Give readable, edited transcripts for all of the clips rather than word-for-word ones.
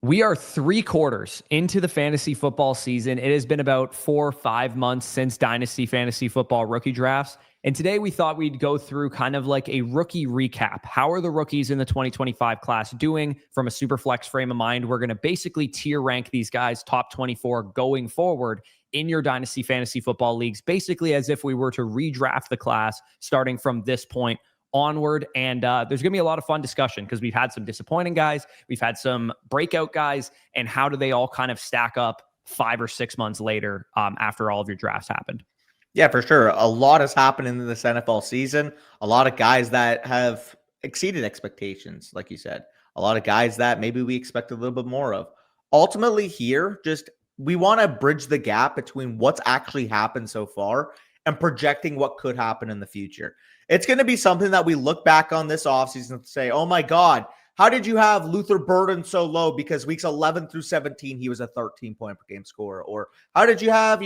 We are 3/4 into the fantasy football season. It has been about 4 or 5 months since Dynasty fantasy football rookie drafts. And today we thought we'd go through kind of like a rookie recap. How are the rookies in the 2025 class doing from a super flex frame of mind? We're going to basically tier rank these guys top 24 going forward in your Dynasty fantasy football leagues, basically as if we were to redraft the class starting from this point onward. And there's going to be a lot of fun discussion because we've had some disappointing guys, we've had some breakout guys, and how do they all kind of stack up 5 or 6 months later after all of your drafts happened? Yeah, for sure. A lot has happened in this NFL season. A lot of guys that have exceeded expectations, like you said. A lot of guys that maybe we expect a little bit more of. Ultimately, here, just we want to bridge the gap between what's actually happened so far and projecting what could happen in the future. It's going to be something that we look back on this offseason and say, oh my God, how did you have Luther Burden so low? Because weeks 11 through 17, he was a 13-point per game scorer. Or how did you have,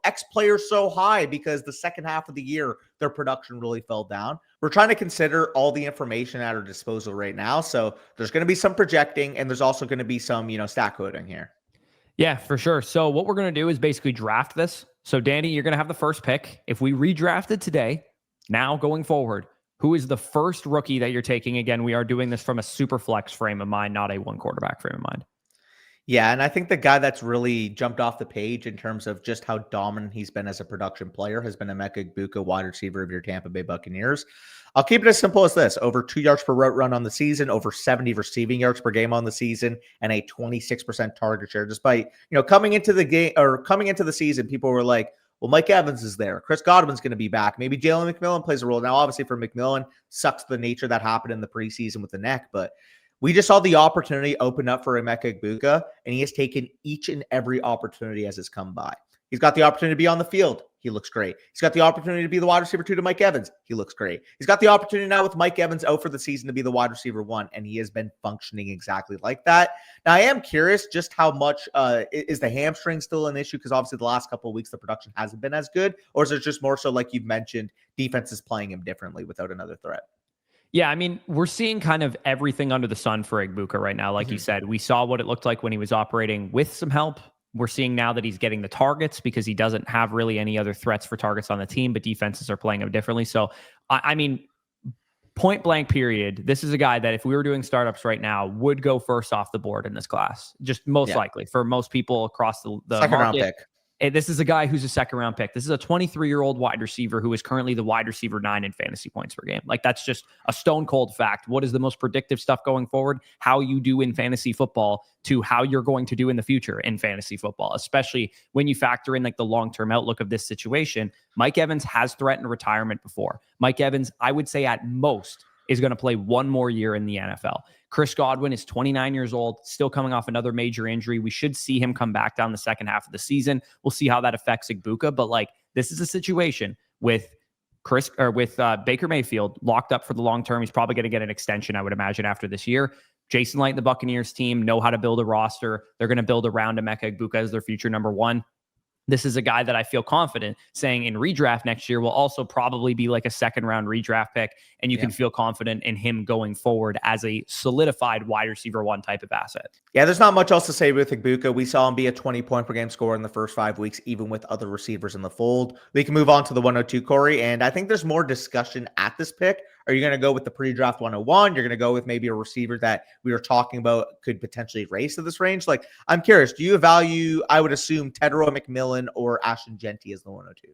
X players so high? Because the second half of the year, their production really fell down. We're trying to consider all the information at our disposal right now. So there's going to be some projecting, and there's also going to be some, stack coding here. Yeah, for sure. So what we're going to do is basically draft this. So Danny, you're going to have the first pick. If we redrafted today, now going forward, who is the first rookie that you're taking? Again, we are doing this from a super flex frame of mind, not a one quarterback frame of mind. Yeah, and I think the guy that's really jumped off the page in terms of just how dominant he's been as a production player has been Emeka Egbuka, wide receiver of your Tampa Bay Buccaneers. I'll keep it as simple as this. Over 2 yards per route run on the season, over 70 receiving yards per game on the season, and a 26% target share. Despite, coming into the game or coming into the season, people were like, well, Mike Evans is there. Chris Godwin's going to be back. Maybe Jalen McMillan plays a role. Now, obviously for McMillan, sucks the nature that happened in the preseason with the neck, but we just saw the opportunity open up for Emeka Egbuka, and he has taken each and every opportunity as it's come by. He's got the opportunity to be on the field. He looks great. He's got the opportunity to be the wide receiver 2 to Mike Evans. He looks great. He's got the opportunity now with Mike Evans out for the season to be the wide receiver 1, and he has been functioning exactly like that. Now, I am curious just how much is the hamstring still an issue? Because obviously the last couple of weeks, the production hasn't been as good. Or is it just more so, like you've mentioned, defense is playing him differently without another threat? Yeah, I mean, we're seeing kind of everything under the sun for Egbuka right now. Like you said, we saw what it looked like when he was operating with some help. We're seeing now that he's getting the targets because he doesn't have really any other threats for targets on the team, but defenses are playing him differently. So, I mean, point blank period, this is a guy that if we were doing startups right now would go first off the board in this class. Just most likely for most people across the second round pick. And this is a guy who's a second round pick. This is a 23-year-old wide receiver who is currently the wide receiver 9 in fantasy points per game. Like, that's just a stone cold fact. What is the most predictive stuff going forward? How you do in fantasy football to how you're going to do in the future in fantasy football, especially when you factor in like the long-term outlook of this situation. Mike Evans has threatened retirement before. Mike Evans, I would say at most, is going to play one more year in the NFL. Chris Godwin is 29 years old, still coming off another major injury. We should see him come back down the second half of the season. We'll see how that affects Egbuka, but like, this is a situation with Baker Mayfield locked up for the long term. He's probably going to get an extension, I would imagine, after this year. Jason Light and the Buccaneers team know how to build a roster. They're going to build around Emeka Egbuka as their future number 1. This is a guy that I feel confident saying in redraft next year will also probably be like a second round redraft pick. And you can feel confident in him going forward as a solidified wide receiver 1 type of asset. Yeah, there's not much else to say with Egbuka. We saw him be a 20-point per game scorer in the first 5 weeks, even with other receivers in the fold. We can move on to the 102, Corey. And I think there's more discussion at this pick. Are you going to go with the pre-draft 101? You're going to go with maybe a receiver that we were talking about could potentially race to this range? Like, I'm curious, do you value, I would assume, Tedro McMillan or Ashton Genty as the 102?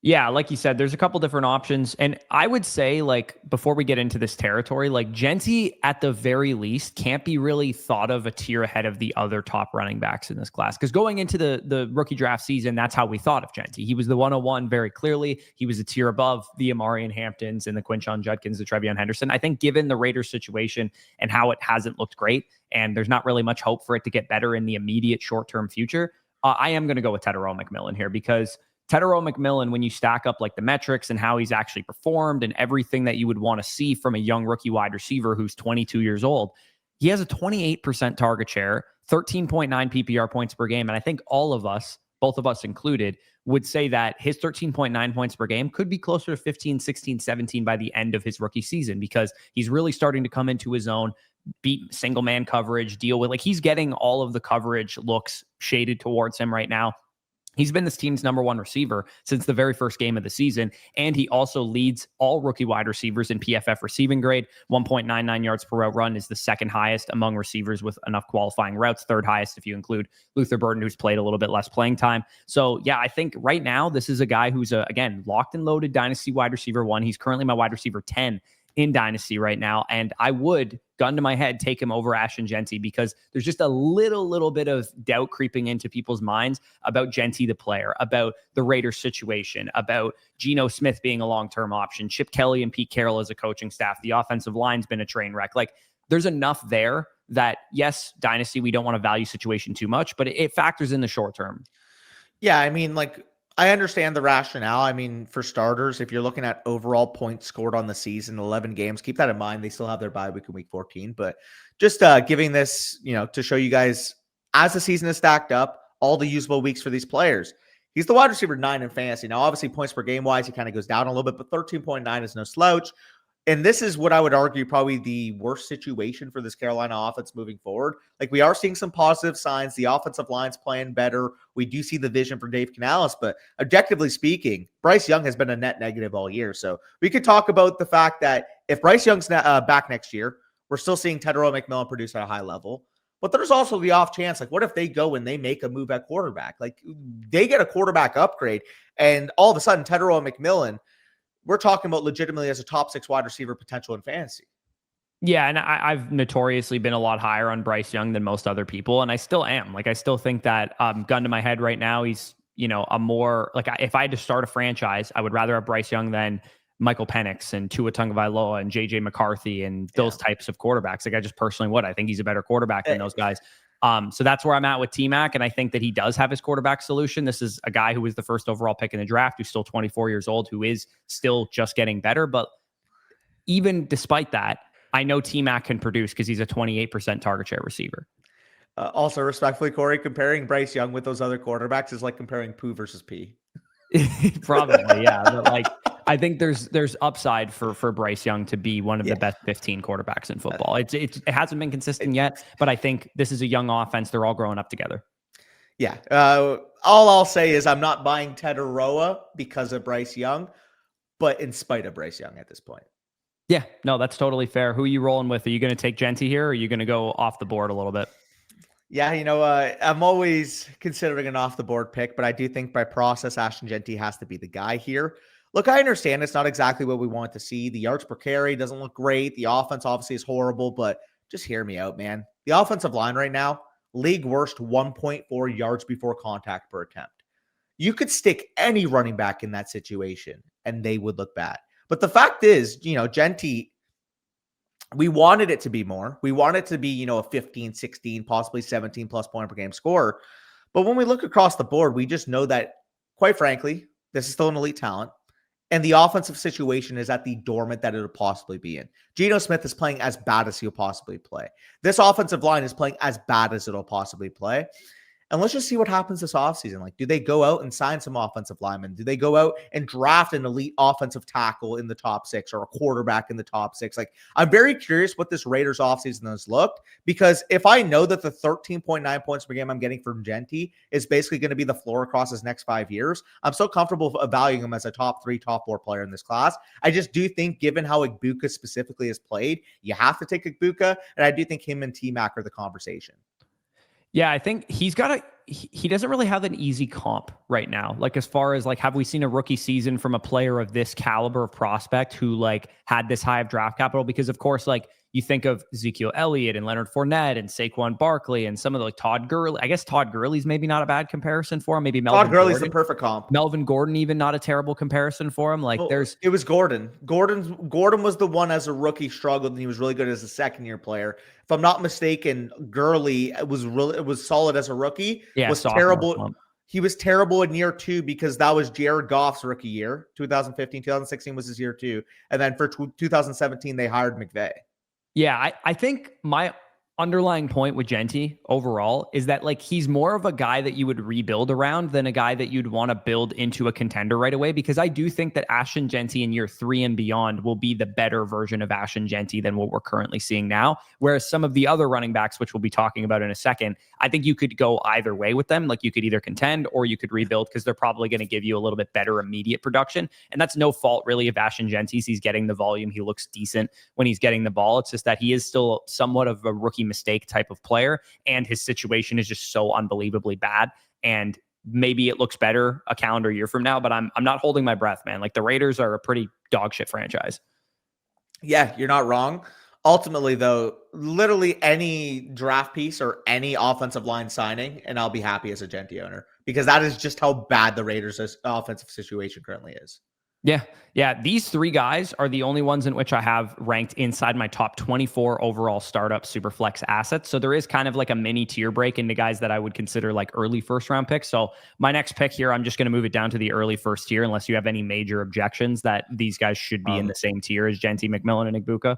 Yeah, like you said, there's a couple different options. And I would say, like, before we get into this territory, like, Genty, at the very least, can't be really thought of a tier ahead of the other top running backs in this class. Because going into the rookie draft season, that's how we thought of Genty. He was the 101 very clearly. He was a tier above the Amarian Hamptons and the Quinshon Judkins, the Trevion Henderson. I think given the Raiders situation and how it hasn't looked great, and there's not really much hope for it to get better in the immediate short-term future, I am going to go with Tedro McMillan here, because Tedro McMillan, when you stack up like the metrics and how he's actually performed and everything that you would want to see from a young rookie wide receiver who's 22 years old, he has a 28% target share, 13.9 PPR points per game. And I think all of us, both of us included, would say that his 13.9 points per game could be closer to 15, 16, 17 by the end of his rookie season, because he's really starting to come into his own. beat single man coverage, deal with, like, he's getting all of the coverage looks shaded towards him right now. He's been this team's number one receiver since the very first game of the season. And he also leads all rookie wide receivers in PFF receiving grade. 1.99 yards per route run is the second highest among receivers with enough qualifying routes, third highest if you include Luther Burden, who's played a little bit less playing time. So yeah, I think right now this is a guy who's again, locked and loaded Dynasty wide receiver 1. He's currently my wide receiver 10 in Dynasty right now. And I would, gun to my head, take him over Ashton Jeanty, because there's just a little bit of doubt creeping into people's minds about Jeanty, the player, about the Raiders situation, about Geno Smith being a long-term option, Chip Kelly and Pete Carroll as a coaching staff. The offensive line's been a train wreck. Like, there's enough there that, yes, Dynasty, we don't want to value situation too much, but it factors in the short term. Yeah, I mean, like, I understand the rationale. I mean, for starters, if you're looking at overall points scored on the season, 11 games, keep that in mind. They still have their bye week in week 14. But just giving this, to show you guys, as the season is stacked up, all the usable weeks for these players. He's the wide receiver 9 in fantasy. Now, obviously, points per game wise, he kind of goes down a little bit, but 13.9 is no slouch. And this is what I would argue probably the worst situation for this Carolina offense moving forward. Like, we are seeing some positive signs. The offensive line's playing better. We do see the vision for Dave Canales, but objectively speaking, Bryce Young has been a net negative all year. So we could talk about the fact that if Bryce Young's back next year, we're still seeing Tedero McMillan produce at a high level. But there's also the off chance, like, what if they go and they make a move at quarterback? Like, they get a quarterback upgrade, and all of a sudden, Tedero McMillan, we're talking about legitimately as a top 6 wide receiver potential in fantasy. Yeah, and I've notoriously been a lot higher on Bryce Young than most other people, and I still am. Like, I still think that, gun to my head right now, he's, a more, like, if I had to start a franchise, I would rather have Bryce Young than Michael Penix and Tua Tagovailoa and JJ McCarthy and those types of quarterbacks. Like, I just personally would. I think he's a better quarterback than those guys. So that's where I'm at with T-Mac, and I think that he does have his quarterback solution. This is a guy who was the first overall pick in the draft, who's still 24 years old, who is still just getting better. But even despite that, I know T-Mac can produce because he's a 28% target share receiver. Also, respectfully, Corey, comparing Bryce Young with those other quarterbacks is like comparing poo versus pee. Probably, yeah. But like, I think there's upside for Bryce Young to be one of the best 15 quarterbacks in football. It hasn't been consistent yet, but I think this is a young offense. They're all growing up together. Yeah. All I'll say is I'm not buying Tedero because of Bryce Young, but in spite of Bryce Young at this point. Yeah, no, that's totally fair. Who are you rolling with? Are you going to take Jeanty here, or are you going to go off the board a little bit? Yeah, I'm always considering an off-the-board pick, but I do think by process, Ashton Jeanty has to be the guy here. Look, I understand it's not exactly what we want to see. The yards per carry doesn't look great. The offense obviously is horrible, but just hear me out, man. The offensive line right now, league worst 1.4 yards before contact per attempt. You could stick any running back in that situation, and they would look bad. But the fact is, Jeanty, we wanted it to be more. We want it to be, a 15, 16, possibly 17 plus point per game scorer. But when we look across the board, we just know that, quite frankly, this is still an elite talent. And the offensive situation is at the dormant that it'll possibly be in. Geno Smith is playing as bad as he'll possibly play. This offensive line is playing as bad as it'll possibly play. And let's just see what happens this offseason. Like, do they go out and sign some offensive linemen? Do they go out and draft an elite offensive tackle in the top 6 or a quarterback in the top 6? Like, I'm very curious what this Raiders offseason has looked, because if I know that the 13.9 points per game I'm getting from Jeanty is basically going to be the floor across his next 5 years, I'm so comfortable valuing him as a top 3, top 4 player in this class. I just do think, given how Igbuka specifically has played, you have to take Igbuka, and I do think him and T-Mac are the conversation. Yeah, I think he doesn't really have an easy comp right now. Like, as far as like, have we seen a rookie season from a player of this caliber of prospect who like had this high of draft capital? Because of course, like, you think of Ezekiel Elliott and Leonard Fournette and Saquon Barkley and some of the, like, Todd Gurley. I guess Todd Gurley's maybe not a bad comparison for him. Maybe Todd Gurley's the perfect comp. Melvin Gordon, even not a terrible comparison for him. Like, it was Gordon. Gordon was the one as a rookie struggled, and he was really good as a second-year player. If I'm not mistaken, Gurley was solid as a rookie. Yeah, was terrible. He was terrible in year 2 because that was Jared Goff's rookie year. 2015, 2016 was his year 2, and then for 2017 they hired McVay. Yeah, I think my underlying point with Genty overall is that like he's more of a guy that you would rebuild around than a guy that you'd want to build into a contender right away, because I do think that Ashton Genty in year 3 and beyond will be the better version of Ashton Genty than what we're currently seeing now. Whereas some of the other running backs, which we'll be talking about in a second, I think you could go either way with them. Like you could either contend or you could rebuild, because they're probably going to give you a little bit better immediate production. And that's no fault really of Ashton Genty's. He's getting the volume. He looks decent when he's getting the ball. It's just that he is still somewhat of a rookie mistake type of player, and his situation is just so unbelievably bad. And maybe it looks better a calendar year from now, but I'm not holding my breath, man. Like the Raiders are a pretty dog shit franchise. Yeah, you're not wrong. Ultimately, though, literally any draft piece or any offensive line signing, and I'll be happy as a Genty owner, because that is just how bad the Raiders' offensive situation currently is. Yeah. These 3 guys are the only ones in which I have ranked inside my top 24 overall startup superflex assets. So there is kind of like a mini tier break into guys that I would consider like early first round picks. So my next pick here, I'm just going to move it down to the early first tier, unless you have any major objections that these guys should be in the same tier as Genty, McMillan, and Igbuka.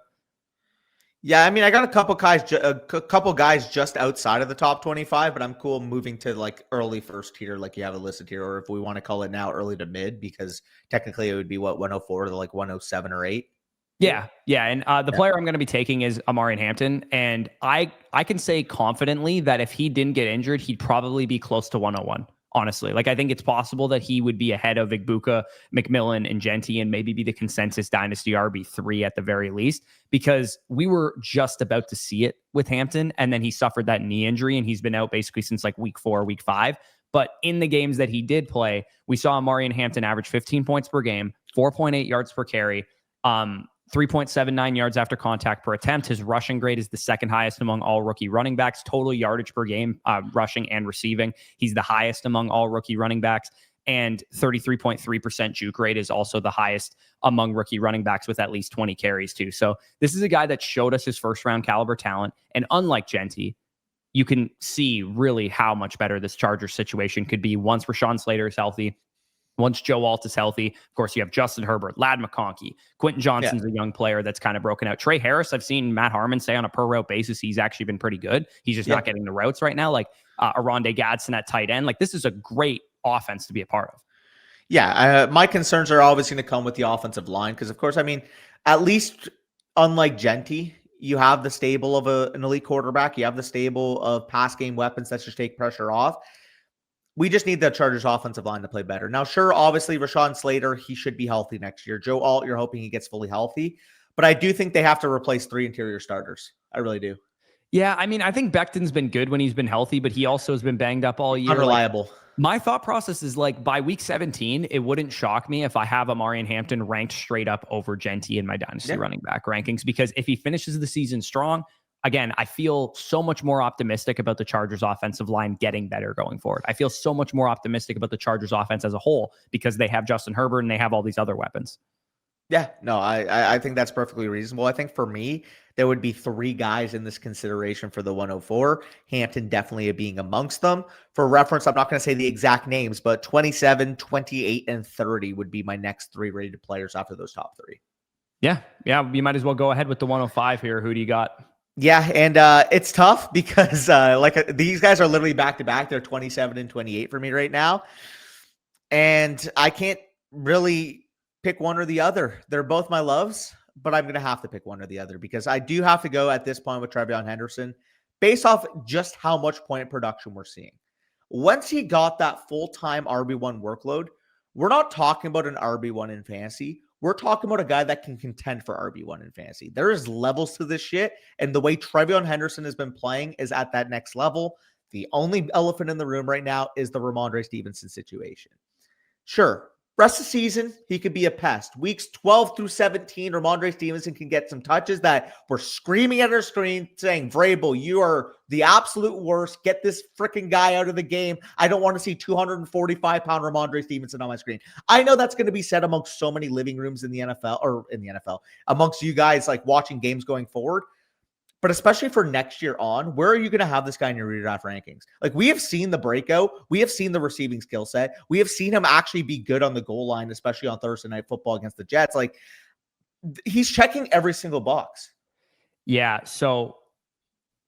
Yeah, I mean, I got a couple guys just outside of the top 25, but I'm cool moving to like early first tier, like you have it listed here, or if we want to call it now early to mid, because technically it would be 104 to like 107 or 8. Yeah. And the player I'm going to be taking is Amari Hampton. And I can say confidently that if he didn't get injured, he'd probably be close to 101. Honestly, like I think it's possible that he would be ahead of Igbuka, McMillan, and Genty, and maybe be the consensus Dynasty RB3 at the very least, because we were just about to see it with Hampton, and then he suffered that knee injury, and he's been out basically since like week 4, week 5. But in the games that he did play, we saw Amari Hampton average 15 points per game, 4.8 yards per carry, 3.79 yards after contact per attempt. His rushing grade is the second highest among all rookie running backs. Total yardage per game, rushing and receiving, he's the highest among all rookie running backs. And 33.3% juke rate is also the highest among rookie running backs with at least 20 carries too. So this is a guy that showed us his first round caliber talent. And unlike Genty, you can see really how much better this Chargers situation could be once Rashawn Slater is healthy. Once Joe Alt is healthy. Of course, you have Justin Herbert, Ladd McConkey, Quentin Johnson's a young player that's kind of broken out. Trey Harris, I've seen Matt Harmon say on a per route basis, he's actually been pretty good. He's just not getting the routes right now. Like Aronde Gadsden at tight end. Like this is a great offense to be a part of. Yeah, my concerns are always going to come with the offensive line, because of course, I mean, at least unlike Genty, you have the stable of an elite quarterback. You have the stable of pass game weapons that just take pressure off. We just need the Chargers offensive line to play better. Now, sure, obviously, Rashawn Slater, he should be healthy next year. Joe Alt, you're hoping he gets fully healthy. But I do think they have to replace 3 interior starters. I really do. Yeah, I mean, I think Becton's been good when he's been healthy, but he also has been banged up all year. Unreliable. Like, my thought process is like by week 17, it wouldn't shock me if I have Amari Hampton ranked straight up over Genty in my Dynasty running back rankings, because if he finishes the season strong, again, I feel so much more optimistic about the Chargers offensive line getting better going forward. I feel so much more optimistic about the Chargers offense as a whole because they have Justin Herbert and they have all these other weapons. Yeah, no, I think that's perfectly reasonable. I think for me, there would be 3 guys in this consideration for the 104. Hampton definitely being amongst them. For reference, I'm not going to say the exact names, but 27, 28, and 30 would be my next 3 rated players after those top 3. Yeah, you might as well go ahead with the 105 here. Who do you got? Yeah, and it's tough because these guys are literally back-to-back. They're 27 and 28 for me right now. And I can't really pick one or the other. They're both my loves, but I'm going to have to pick one or the other because I do have to go at this point with TreVeyon Henderson based off just how much point production we're seeing. Once he got that full-time RB1 workload, we're not talking about an RB1 in fantasy. We're talking about a guy that can contend for RB1 in fantasy. There is levels to this shit, and the way TreVeyon Henderson has been playing is at that next level. The only elephant in the room right now is the Ramondre Stevenson situation. Sure, rest of the season, he could be a pest. Weeks 12 through 17, Ramondre Stevenson can get some touches that we're screaming at our screen saying, Vrabel, you are the absolute worst. Get this freaking guy out of the game. I don't want to see 245-pound Ramondre Stevenson on my screen. I know that's going to be said amongst so many living rooms in the NFL, amongst you guys like watching games going forward. But especially for next year on, where are you going to have this guy in your redraft rankings? Like, we have seen the breakout. We have seen the receiving skill set. We have seen him actually be good on the goal line, especially on Thursday Night Football against the Jets. Like, he's checking every single box. Yeah, so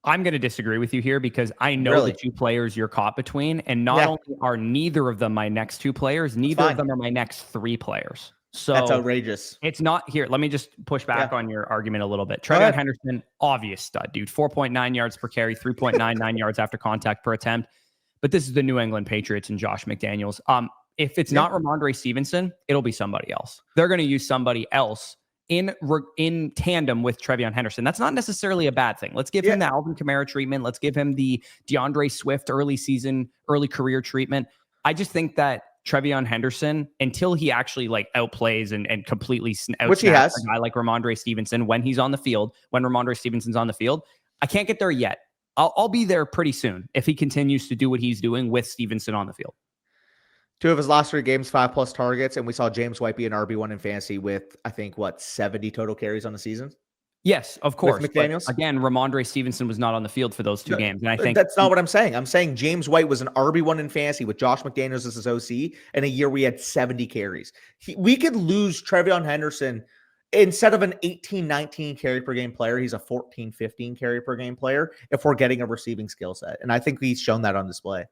I'm going to disagree with you here because I know Really? the two players you're caught between, and not Yeah, only are neither of them my next two players, that's neither of fine. them are my next three players. That's So outrageous. it's not here. Let me just push Yeah. back on your argument a little bit. Go Trevion ahead. Henderson, obvious stud, dude. 4.9 yards per carry, 3.99 yards after contact per attempt. But this is the New England Patriots and Josh McDaniels. If it's Yeah. not Ramondre Stevenson, it'll be somebody else. They're going to use somebody else in tandem with Trevion Henderson. That's not necessarily a bad thing. Let's give him the Alvin Kamara treatment. Let's give him the DeAndre Swift early career treatment. I just think that Trevion Henderson, until he actually like outplays and completely Which he has, a guy like Ramondre Stevenson when he's on the field, when Ramondre Stevenson's on the field, I can't get there yet. I'll be there pretty soon if he continues to do what he's doing with Stevenson on the field. 2 of his last 3 games, 5+ targets, and we saw James White be an RB1 in fantasy with, I think, 70 total carries on the season? Yes, of course. With McDaniels? But again, Ramondre Stevenson was not on the field for those 2 games. And I think that's not what I'm saying. I'm saying James White was an RB1 in fantasy with Josh McDaniels as his OC, and a year we had 70 carries. We could lose Trevion Henderson. Instead of an 18, 19 carry per game player, he's a 14, 15 carry per game player if we're getting a receiving skill set. And I think he's shown that on display.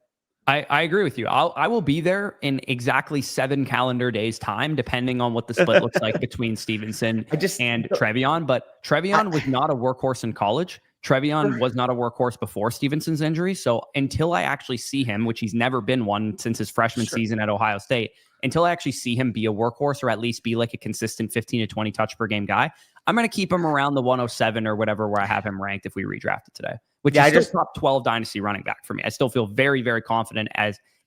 I agree with you. I will be there in exactly 7 calendar days time, depending on what the split looks like between Stevenson and Trevion. But Trevion was not a workhorse in college. Trevion was not a workhorse before Stevenson's injury. So until I actually see him, which he's never been one since his freshman season at Ohio State, until I actually see him be a workhorse or at least be like a consistent 15 to 20 touch per game guy, I'm going to keep him around the 107 or whatever where I have him ranked if we redraft it today, which is still top 12 dynasty running back for me. I still feel very, very confident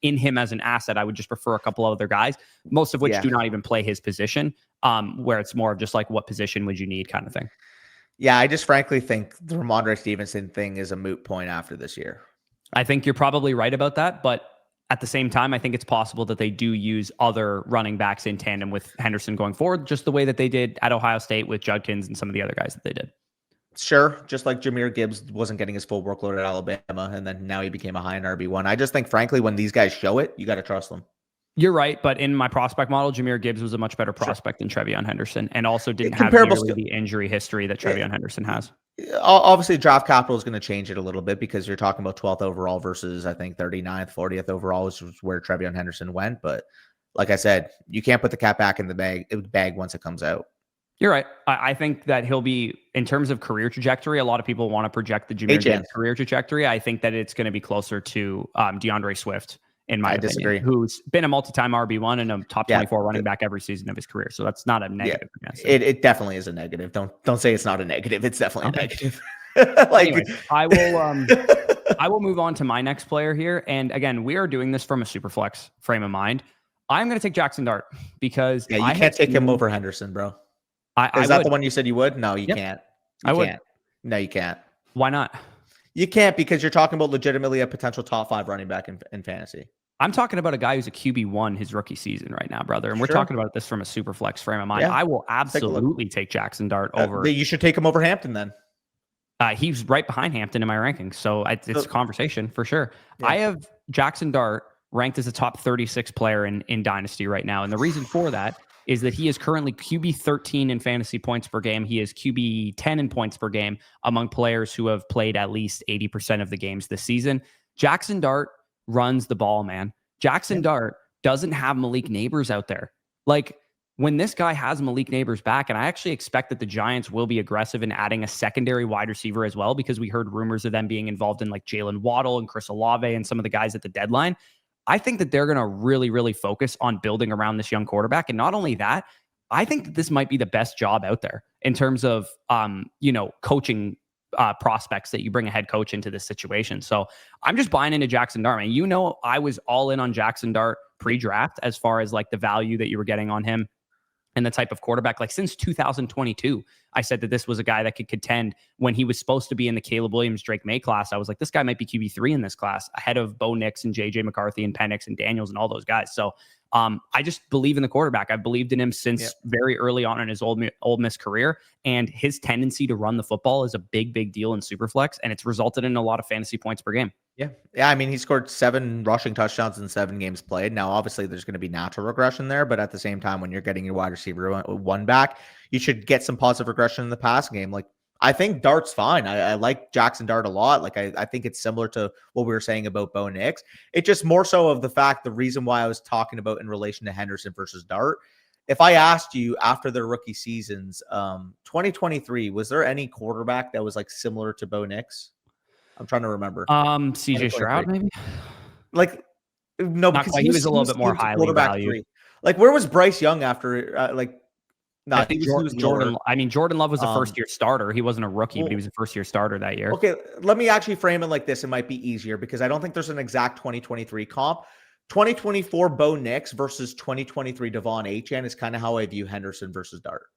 in him as an asset. I would just prefer a couple of other guys, most of which do not even play his position, where it's more of just like what position would you need kind of thing. Yeah, I just frankly think the Ramondre Stevenson thing is a moot point after this year. I think you're probably right about that, but at the same time, I think it's possible that they do use other running backs in tandem with Henderson going forward, just the way that they did at Ohio State with Judkins and some of the other guys that they did. Sure, just like Jahmyr Gibbs wasn't getting his full workload at Alabama, and then now he became a high in RB1. I just think, frankly, when these guys show it, you got to trust them. You're right, but in my prospect model, Jahmyr Gibbs was a much better prospect than Trevion Henderson, and also didn't have nearly the injury history that Trevion Henderson has. Obviously, draft capital is going to change it a little bit because you're talking about 12th overall versus, I think, 39th, 40th overall, which was where Trevion Henderson went. But like I said, you can't put the cat back in the bag once it comes out. You're right. I think that he'll be, in terms of career trajectory, a lot of people want to project the Jahmyr Gibbs career trajectory. I think that it's going to be closer to DeAndre Swift, in my opinion, disagree. Who's been a multi-time RB1 and a top 24 running back every season of his career. So that's not a negative. It definitely is a negative. Don't say it's not a negative. It's definitely a negative. Anyway, I will move on to my next player here. And again, we are doing this from a superflex frame of mind. I'm going to take Jackson Dart because you can't take him over Henderson, bro. Is that the one you said you would? No, you can't. You can't. No, you can't. Why not? You can't, because you're talking about legitimately a potential top 5 running back in fantasy. I'm talking about a guy who's a QB1 his rookie season right now, brother. And we're talking about this from a super flex frame of mind. Yeah. I will absolutely take Jackson Dart over. You should take him over Hampton then. He's right behind Hampton in my rankings. So it's a conversation for sure. Yeah. I have Jackson Dart ranked as a top 36 player in Dynasty right now. And the reason for that is that he is currently QB 13 in fantasy points per game. He is QB 10 in points per game among players who have played at least 80% of the games this season. Jackson Dart runs the ball, man. Jackson Dart doesn't have Malik Neighbors out there. Like, when this guy has Malik Neighbors back, and I actually expect that the Giants will be aggressive in adding a secondary wide receiver as well, because we heard rumors of them being involved in like Jalen Waddle and Chris Olave and some of the guys at the deadline. I think that they're going to really, really focus on building around this young quarterback. And not only that, I think that this might be the best job out there in terms of, coaching prospects that you bring a head coach into this situation. So I'm just buying into Jackson Dart. And I was all in on Jackson Dart pre-draft as far as like the value that you were getting on him and the type of quarterback. Like since 2022, I said that this was a guy that could contend when he was supposed to be in the Caleb Williams, Drake May class. I was like, this guy might be QB3 in this class, ahead of Bo Nix and JJ McCarthy and Penix and Daniels and all those guys. So I just believe in the quarterback. I've believed in him since very early on in his Ole Miss career, and his tendency to run the football is a big, big deal in Superflex, and it's resulted in a lot of fantasy points per game. Yeah. I mean, he scored 7 rushing touchdowns in 7 games played. Now, obviously, there's going to be natural regression there, but at the same time, when you're getting your wide receiver one back, you should get some positive regression in the pass game. Like, I think Dart's fine. I like Jackson Dart a lot. Like I think it's similar to what we were saying about Bo Nix. It's just more so of the fact, the reason why I was talking about in relation to Henderson versus Dart. If I asked you after their rookie seasons, 2023, was there any quarterback that was like similar to Bo Nix? I'm trying to remember. CJ Stroud, 2023. maybe? Like, no, Not because quite. He was a little bit more seen to highly quarterback valued. 3. Like, where was Bryce Young after, no, I think he was Jordan. lower. I mean, Jordan Love was a first-year starter. He wasn't a rookie, but he Well, was a first-year starter that year. okay, let me actually frame it like this. It might be easier because I don't think there's an exact 2023 comp. 2024 Bo Nix versus 2023 Devon Achane is kind of how I view Henderson versus Dart.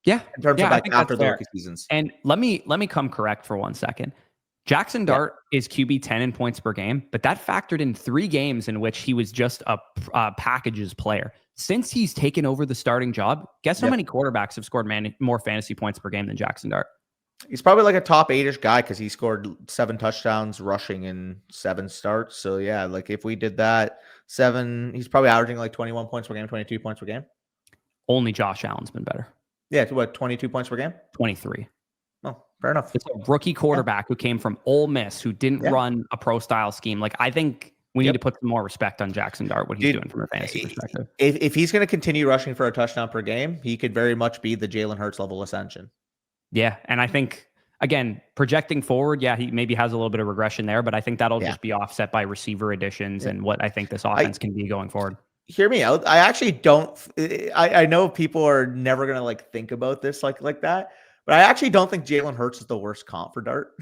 Yeah, In terms of I like think after that's the fair. rookie seasons. And let me come correct for 1 second. Jackson Dart is QB 10 in points per game, but that factored in 3 games in which he was just a packages player. Since he's taken over the starting job, guess how many quarterbacks have scored more fantasy points per game than Jackson Dart? He's probably like a top 8-ish guy because he scored 7 touchdowns rushing in 7 starts. So yeah, like if we did that, 7, he's probably averaging like 21 points per game, 22 points per game. Only Josh Allen's been better. Yeah, what, 22 points per game? 23. Oh, fair enough. It's a rookie quarterback who came from Ole Miss, who didn't run a pro style scheme. Like, I think we need to put some more respect on Jackson Dart, what he's doing from a fantasy perspective. If he's going to continue rushing for a touchdown per game, he could very much be the Jalen Hurts level ascension. Yeah, and I think, again, projecting forward, he maybe has a little bit of regression there, but I think that'll just be offset by receiver additions and what I think this offense can be going forward. Hear me out. I actually don't. I know people are never going to like think about this like that, but I actually don't think Jalen Hurts is the worst comp for Dart.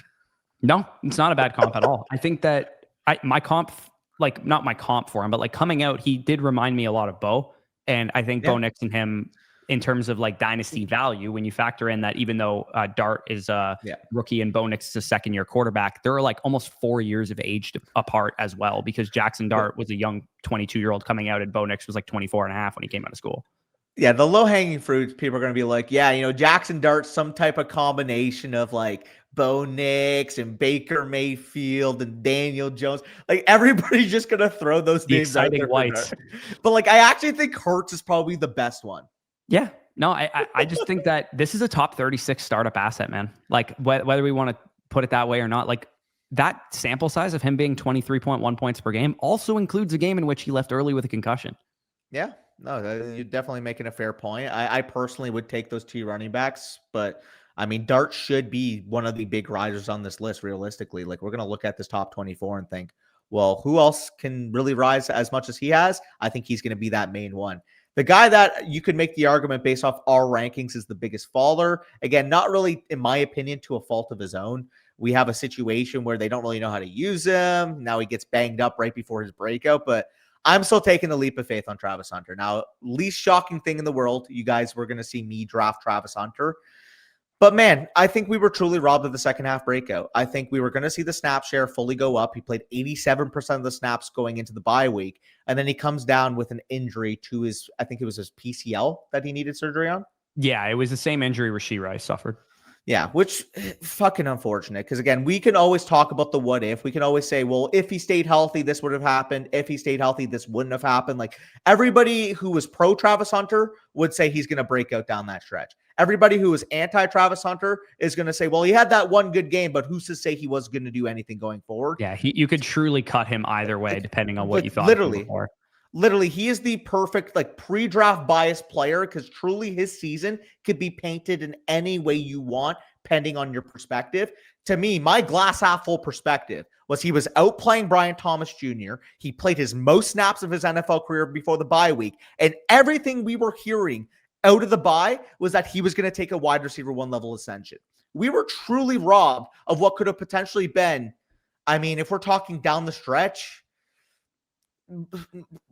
No, it's not a bad comp at all. I think that my comp, like not my comp for him, but like coming out, he did remind me a lot of Bo, and I think Bo Nix and him, in terms of like dynasty value, when you factor in that even though Dart is a rookie and Bo Nix is a second-year quarterback, there are like almost 4 years of age apart as well, because Jackson Dart was a young 22-year-old coming out and Bo Nix was like 24 and a half when he came out of school. Yeah, the low-hanging fruits, people are going to be like, Jackson Dart's some type of combination of like Bo Nix and Baker Mayfield and Daniel Jones. Like everybody's just going to throw those names out there. Whites. But like, I actually think Hurts is probably the best one. Yeah. No, I just think that this is a top 36 startup asset, man. Like whether we want to put it that way or not, like that sample size of him being 23.1 points per game also includes a game in which he left early with a concussion. Yeah. No, you're definitely making a fair point. I personally would take those 2 running backs, but I mean, Dart should be one of the big riders on this list, realistically. Like, we're going to look at this top 24 and think, well, who else can really rise as much as he has? I think he's going to be that main one. The guy that you could make the argument based off our rankings is the biggest faller. Again, not really, in my opinion, to a fault of his own. We have a situation where they don't really know how to use him. Now he gets banged up right before his breakout, but I'm still taking the leap of faith on Travis Hunter. Now, least shocking thing in the world, you guys were going to see me draft Travis Hunter. But man, I think we were truly robbed of the second half breakout. I think we were going to see the snap share fully go up. He played 87% of the snaps going into the bye week. And then he comes down with an injury to his, I think it was his PCL that he needed surgery on. Yeah, it was the same injury Rashee Rice suffered. Yeah, which fucking unfortunate. Because again, we can always talk about the what if. We can always say, well, if he stayed healthy, this would have happened. If he stayed healthy, this wouldn't have happened. Like everybody who was pro Travis Hunter would say he's going to break out down that stretch. Everybody who is anti Travis Hunter is going to say, well, he had that one good game, but who's to say he was going to do anything going forward? Yeah, you could truly cut him either way, depending on what you thought. Literally, he is the perfect like pre-draft bias player because truly his season could be painted in any way you want, depending on your perspective. To me, my glass half full perspective was he was outplaying Brian Thomas Jr. He played his most snaps of his NFL career before the bye week. And everything we were hearing out of the bye was that he was going to take a wide receiver 1 level ascension. We were truly robbed of what could have potentially been. I mean, if we're talking down the stretch,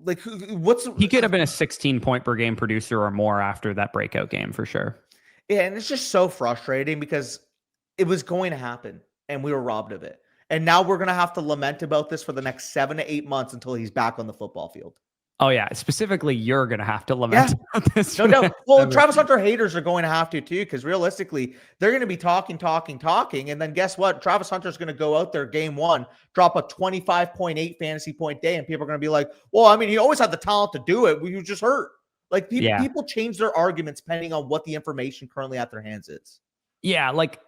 like he could have been a 16 point per game producer or more after that breakout game for sure. Yeah, and it's just so frustrating because it was going to happen and we were robbed of it. And now we're going to have to lament about this for the next 7 to 8 months until he's back on the football field. Oh yeah, specifically you're going to have to lament about this. No. Well, Travis Hunter haters are going to have to too, because realistically, they're going to be talking. And then guess what? Travis Hunter's going to go out there game 1, drop a 25.8 fantasy point day, and people are going to be like, well, I mean, he always had the talent to do it. We were just hurt. Like people change their arguments depending on what the information currently at their hands is. Yeah, like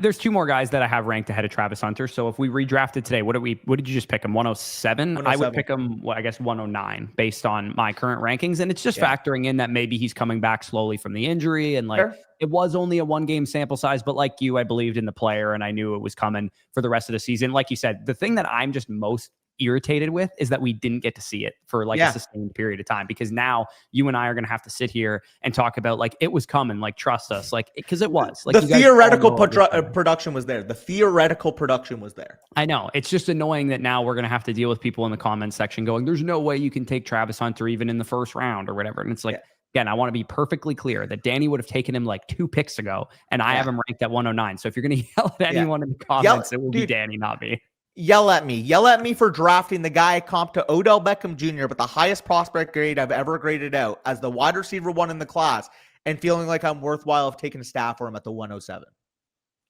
There's two more guys that I have ranked ahead of Travis Hunter. So if we redrafted today, what did you just pick him? 107? I would pick him, well, I guess 109 based on my current rankings. And it's just factoring in that maybe he's coming back slowly from the injury. And like, it was only a 1-game sample size, but like you, I believed in the player and I knew it was coming for the rest of the season. Like you said, the thing that I'm just most irritated with is that we didn't get to see it for like a sustained period of time, because now you and I are going to have to sit here and talk about like it was coming, like trust us, like because it was like the theoretical production was there. The theoretical production was there. I know it's just annoying that now we're going to have to deal with people in the comments section going, "There's no way you can take Travis Hunter even in the first round or whatever," and it's like. Again, I want to be perfectly clear that Danny would have taken him like 2 picks ago, and I have him ranked at 109. So if you're going to yell at anyone in the comments, it will be Danny, not me. Yell at me for drafting the guy I comped to Odell Beckham Jr. with the highest prospect grade I've ever graded out as the wide receiver 1 in the class, and feeling like I'm worthwhile of taking a staff for him at the 107.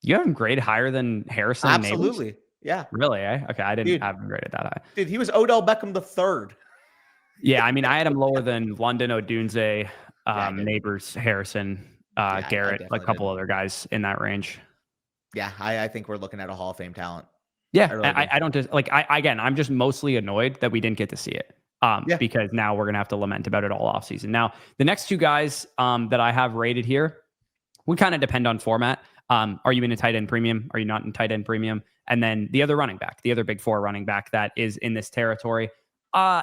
You have him graded higher than Harrison? Absolutely. Neighbors? Yeah. Really? Okay. I didn't have him graded that high. Dude, he was Odell Beckham III. Yeah. I mean, I had him lower than London Odunze, Neighbors, Harrison, Garrett, like a couple other guys in that range. Yeah. I think we're looking at a Hall of Fame talent. Yeah, I don't just like I'm just mostly annoyed that we didn't get to see it. Because now we're gonna have to lament about it all offseason. Now, the next two guys that I have rated here, we kind of depend on format. Are you in a tight end premium? Are you not in tight end premium? And then the other running back, the other big 4 running back that is in this territory.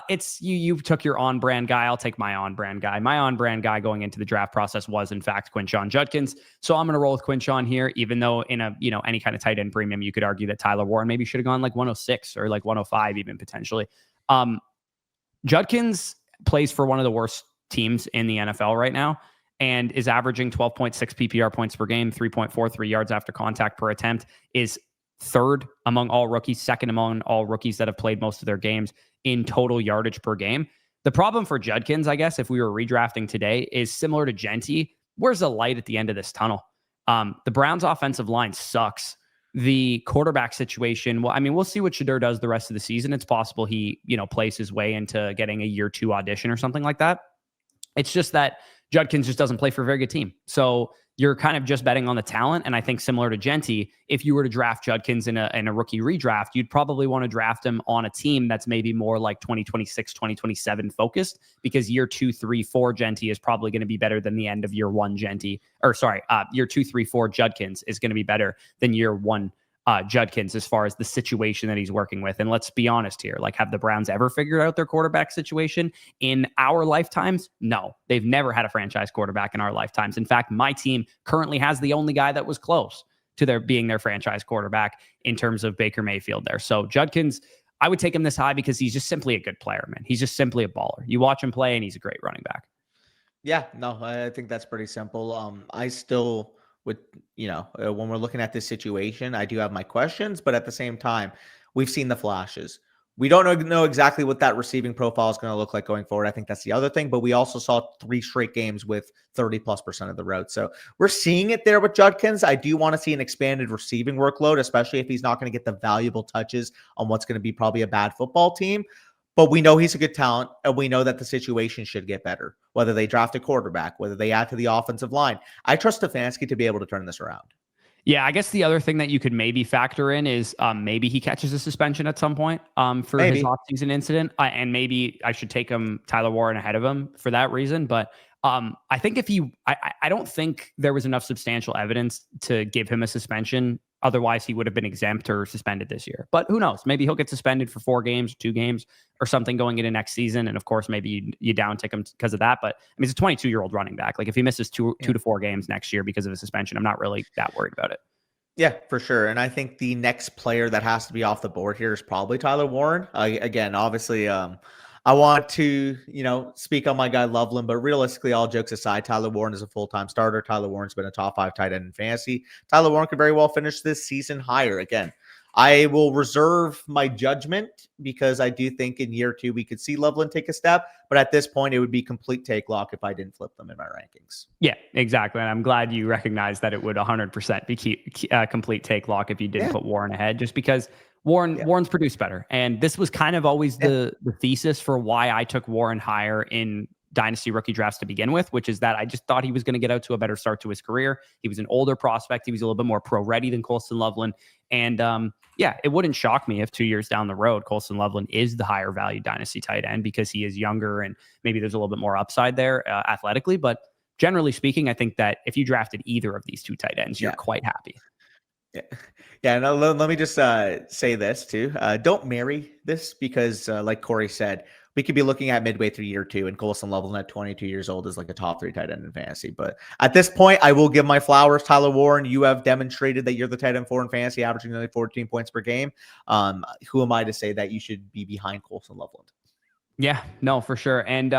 It's you took your on-brand guy. I'll take my on-brand guy. My on-brand guy going into the draft process was, in fact, Quinshon Judkins. So I'm going to roll with Quinshon here, even though in a, any kind of tight end premium, you could argue that Tyler Warren maybe should have gone like 106 or like 105 even potentially. Judkins plays for one of the worst teams in the NFL right now and is averaging 12.6 PPR points per game, 3.43 yards after contact per attempt, is third among all rookies, second among all rookies that have played most of their games in total yardage per game. The problem for Judkins, I guess, if we were redrafting today, is similar to Genty. Where's the light at the end of this tunnel? The Browns' offensive line sucks. The quarterback situation, well, I mean, we'll see what Shedeur does the rest of the season. It's possible he, plays his way into getting a year 2 audition or something like that. It's just that Judkins just doesn't play for a very good team. So you're kind of just betting on the talent. And I think similar to Genty, if you were to draft Judkins in a rookie redraft, you'd probably want to draft him on a team that's maybe more like 2026, 2027 focused, because year 2, 3, 4 Genty is probably going to be better than the end of year 1 Genty. Or sorry, year 2, 3, 4 Judkins is going to be better than year 1 Judkins as far as the situation that he's working with. And let's be honest here, like, have the Browns ever figured out their quarterback situation in our lifetimes? No, they've never had a franchise quarterback in our lifetimes. In fact, my team currently has the only guy that was close to being their franchise quarterback in terms of Baker Mayfield there. So Judkins, I would take him this high because he's just simply a good player, man. He's just simply a baller. You watch him play and he's a great running back. Yeah, no, I think that's pretty simple. I still would, when we're looking at this situation, I do have my questions, but at the same time, we've seen the flashes. We don't know exactly what that receiving profile is going to look like going forward. I think that's the other thing, but we also saw 3 straight games with 30+% of the route. So we're seeing it there with Judkins. I do want to see an expanded receiving workload, especially if he's not going to get the valuable touches on what's going to be probably a bad football team. But we know he's a good talent, and we know that the situation should get better, whether they draft a quarterback, whether they add to the offensive line. I trust Stefanski to be able to turn this around. Yeah, I guess the other thing that you could maybe factor in is maybe he catches a suspension at some point for his offseason incident. And maybe I should take Tyler Warren ahead of him for that reason. But I think I don't think there was enough substantial evidence to give him a suspension. Otherwise, he would have been exempt or suspended this year. But who knows? Maybe he'll get suspended for 4 games, 2 games, or something going into next season. And of course, maybe you down tick him because of that. But I mean, he's a 22-year-old running back. Like, if he misses 2 to 4 games next year because of a suspension, I'm not really that worried about it. Yeah, for sure. And I think the next player that has to be off the board here is probably Tyler Warren. Again, obviously, I want to, speak on my guy Loveland, but realistically, all jokes aside, Tyler Warren is a full-time starter. Tyler Warren's been a top 5 tight end in fantasy. Tyler Warren could very well finish this season higher. Again, I will reserve my judgment because I do think in year 2 we could see Loveland take a step, but at this point it would be complete take lock if I didn't flip them in my rankings. Yeah, exactly. And I'm glad you recognize that it would 100% be complete take lock if you didn't put Warren ahead, just because Warren's produced better. And this was kind of always the thesis for why I took Warren higher in Dynasty rookie drafts to begin with, which is that I just thought he was going to get out to a better start to his career. He was an older prospect. He was a little bit more pro-ready than Colston Loveland. And yeah, it wouldn't shock me if 2 years down the road, Colston Loveland is the higher value Dynasty tight end because he is younger and maybe there's a little bit more upside there athletically. But generally speaking, I think that if you drafted either of these two tight ends, you're quite happy. Yeah. Yeah. No, let me just say this too. Don't marry this because like Corey said, we could be looking at midway through year 2 and Colston Loveland at 22 years old is like a top 3 tight end in fantasy. But at this point, I will give my flowers. Tyler Warren, you have demonstrated that you're the tight end 4 in fantasy, averaging only 14 points per game. Who am I to say that you should be behind Colston Loveland? Yeah, no, for sure. And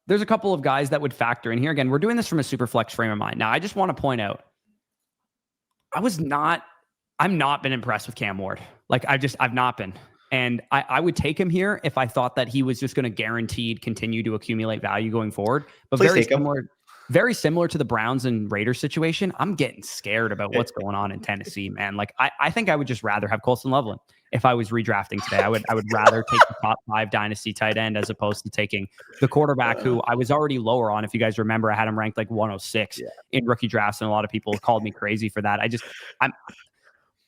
there's a couple of guys that would factor in here. Again, we're doing this from a super flex frame of mind. Now, I just want to point out, I've not been impressed with Cam Ward. Like I've not been. And I would take him here if I thought that he was just going to guaranteed continue to accumulate value going forward. But very similar to the Browns and Raiders situation, I'm getting scared about what's going on in Tennessee, man. Like I think I would just rather have Colston Loveland if I was redrafting today. I would rather take the top 5 Dynasty tight end as opposed to taking the quarterback who I was already lower on. If you guys remember, I had him ranked like 106 in rookie drafts, and a lot of people called me crazy for that.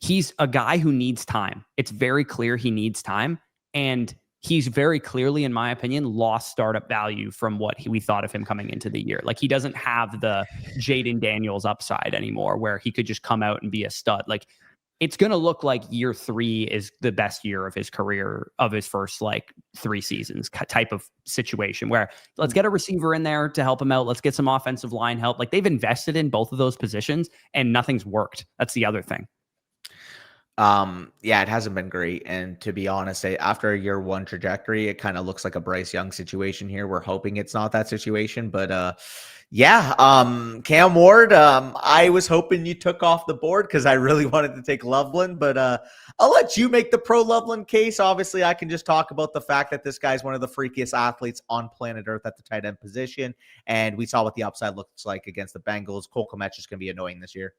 He's a guy who needs time. It's very clear he needs time. And he's very clearly, in my opinion, lost startup value from what we thought of him coming into the year. Like he doesn't have the Jaden Daniels upside anymore where he could just come out and be a stud. Like it's going to look like year 3 is the best year of his career, of his first like 3 seasons type of situation where let's get a receiver in there to help him out. Let's get some offensive line help. Like they've invested in both of those positions and nothing's worked. That's the other thing. Yeah, it hasn't been great. And to be honest, after a year 1 trajectory, it kind of looks like a Bryce Young situation here. We're hoping it's not that situation, but Cam Ward, I was hoping you took off the board because I really wanted to take Loveland, but I'll let you make the pro Loveland case. Obviously, I can just talk about the fact that this guy's one of the freakiest athletes on planet Earth at the tight end position. And we saw what the upside looks like against the Bengals. Cole Kmet's just going to be annoying this year.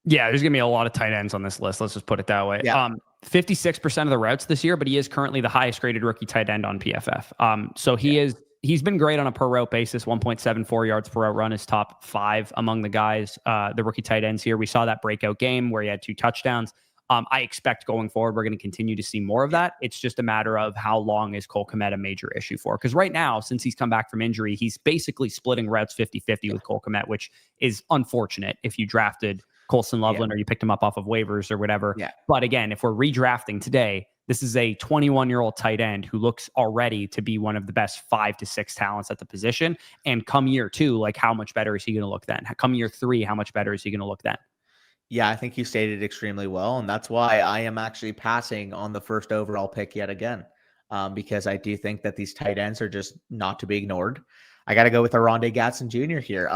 Yeah, there's going to be a lot of tight ends on this list. Let's just put it that way. Yeah. 56% of the routes this year, but he is currently the highest graded rookie tight end on PFF. So he's been great on a per route basis. 1.74 yards per route run is top 5 among the guys, the rookie tight ends here. We saw that breakout game where he had 2 touchdowns. I expect going forward, we're going to continue to see more of that. It's just a matter of how long is Cole Kmet a major issue for? Because right now, since he's come back from injury, he's basically splitting routes 50-50 with Cole Kmet, which is unfortunate if you drafted Colston Loveland or you picked him up off of waivers or whatever. Yeah. But again, if we're redrafting today, this is a 21-year-old tight end who looks already to be one of the best 5 to 6 talents at the position. And come year 2, like how much better is he going to look then? Come year 3, how much better is he going to look then? Yeah, I think you stated extremely well. And that's why I am actually passing on the first overall pick yet again. Because I do think that these tight ends are just not to be ignored. I got to go with Oronde Gadsden Jr. here.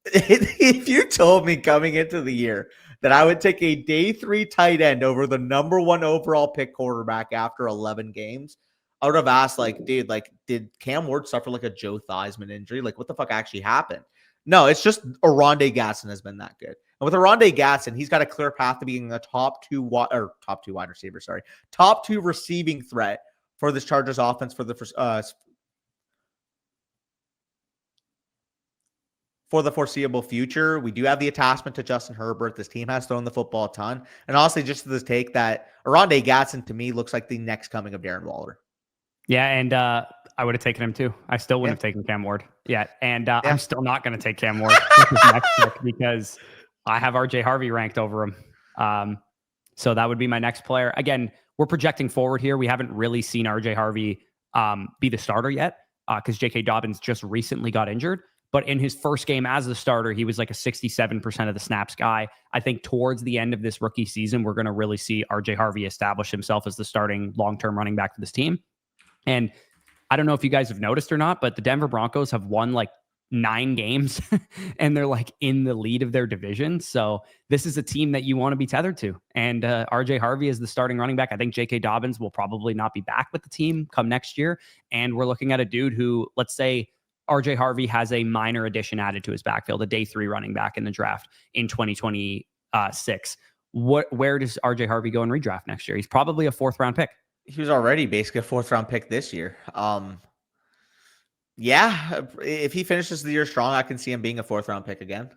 If you told me coming into the year that I would take a day 3 tight end over the number 1 overall pick quarterback after 11 games, I would have asked, like, dude, like, did Cam Ward suffer like a Joe Theismann injury? Like, what the fuck actually happened? No, it's just Oronde Gadsden has been that good. And with Oronde Gadsden, he's got a clear path to being the top 2 wide receiver, top 2 receiving threat for this Chargers offense for the foreseeable future. We do have the attachment to Justin Herbert. This team has thrown the football a ton. And honestly, just to this take that Oronde Gadsden to me looks like the next coming of Darren Waller. Yeah, and I would have taken him too. I still wouldn't have taken Cam Ward yet. And I'm still not going to take Cam Ward next pick because I have RJ Harvey ranked over him. So that would be my next player. Again, we're projecting forward here. We haven't really seen RJ Harvey be the starter yet because J.K. Dobbins just recently got injured. But in his first game as the starter, he was like a 67% of the snaps guy. I think towards the end of this rookie season, we're going to really see RJ Harvey establish himself as the starting long-term running back for this team. And I don't know if you guys have noticed or not, but the Denver Broncos have won like 9 games and they're like in the lead of their division. So this is a team that you want to be tethered to. And RJ Harvey is the starting running back. I think J.K. Dobbins will probably not be back with the team come next year. And we're looking at a dude who, let's say, RJ Harvey has a minor addition added to his backfield, a day 3 running back in the draft in 2026. Where does RJ Harvey go in redraft next year? He's probably a 4th round pick. He was already basically a 4th round pick this year. Yeah, if he finishes the year strong, I can see him being a 4th-round pick again.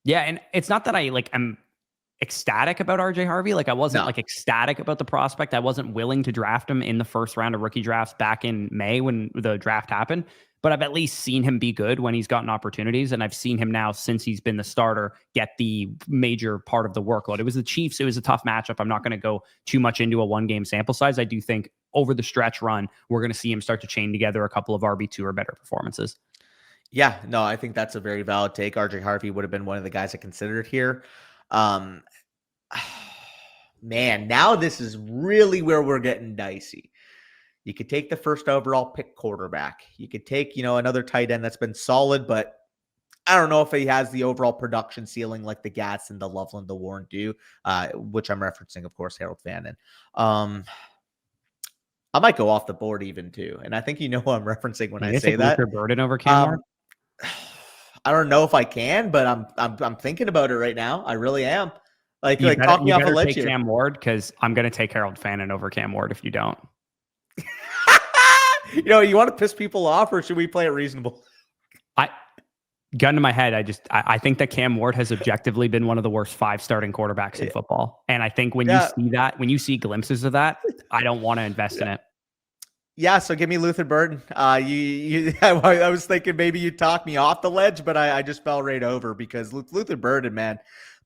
Yeah, and it's not that I like am ecstatic about RJ Harvey. Like I wasn't No. like ecstatic about the prospect. I wasn't willing to draft him in the first round of rookie drafts back in May when the draft happened. But I've at least seen him be good when he's gotten opportunities. And I've seen him now since he's been the starter get the major part of the workload. It was the Chiefs. It was a tough matchup. I'm not going to go too much into a 1-game sample size. I do think over the stretch run, we're going to see him start to chain together a couple of RB2 or better performances. Yeah, no, I think that's a very valid take. RJ Harvey would have been one of the guys I considered here. Man, now this is really where we're getting dicey. You could take the first overall pick quarterback. You could take, another tight end that's been solid, but I don't know if he has the overall production ceiling like the Gatson, the Loveland, the Warren do, which I'm referencing, of course, Harold Fannin. I might go off the board even too, and I think you know who I'm referencing when I say that. Luther Burden over Cam Ward? I don't know if I can, but I'm thinking about it right now. I really am. Like talk me you off a better ledge take here. Cam Ward because I'm going to take Harold Fannin over Cam Ward if you don't. You want to piss people off, or should we play it reasonable? Gun to my head, I think that Cam Ward has objectively been one of the worst 5 starting quarterbacks in football. And I think when you see glimpses of that, I don't want to invest in it. Yeah, so give me Luther Burden. I was thinking maybe you talk me off the ledge, but I just fell right over because Luther Burden, man,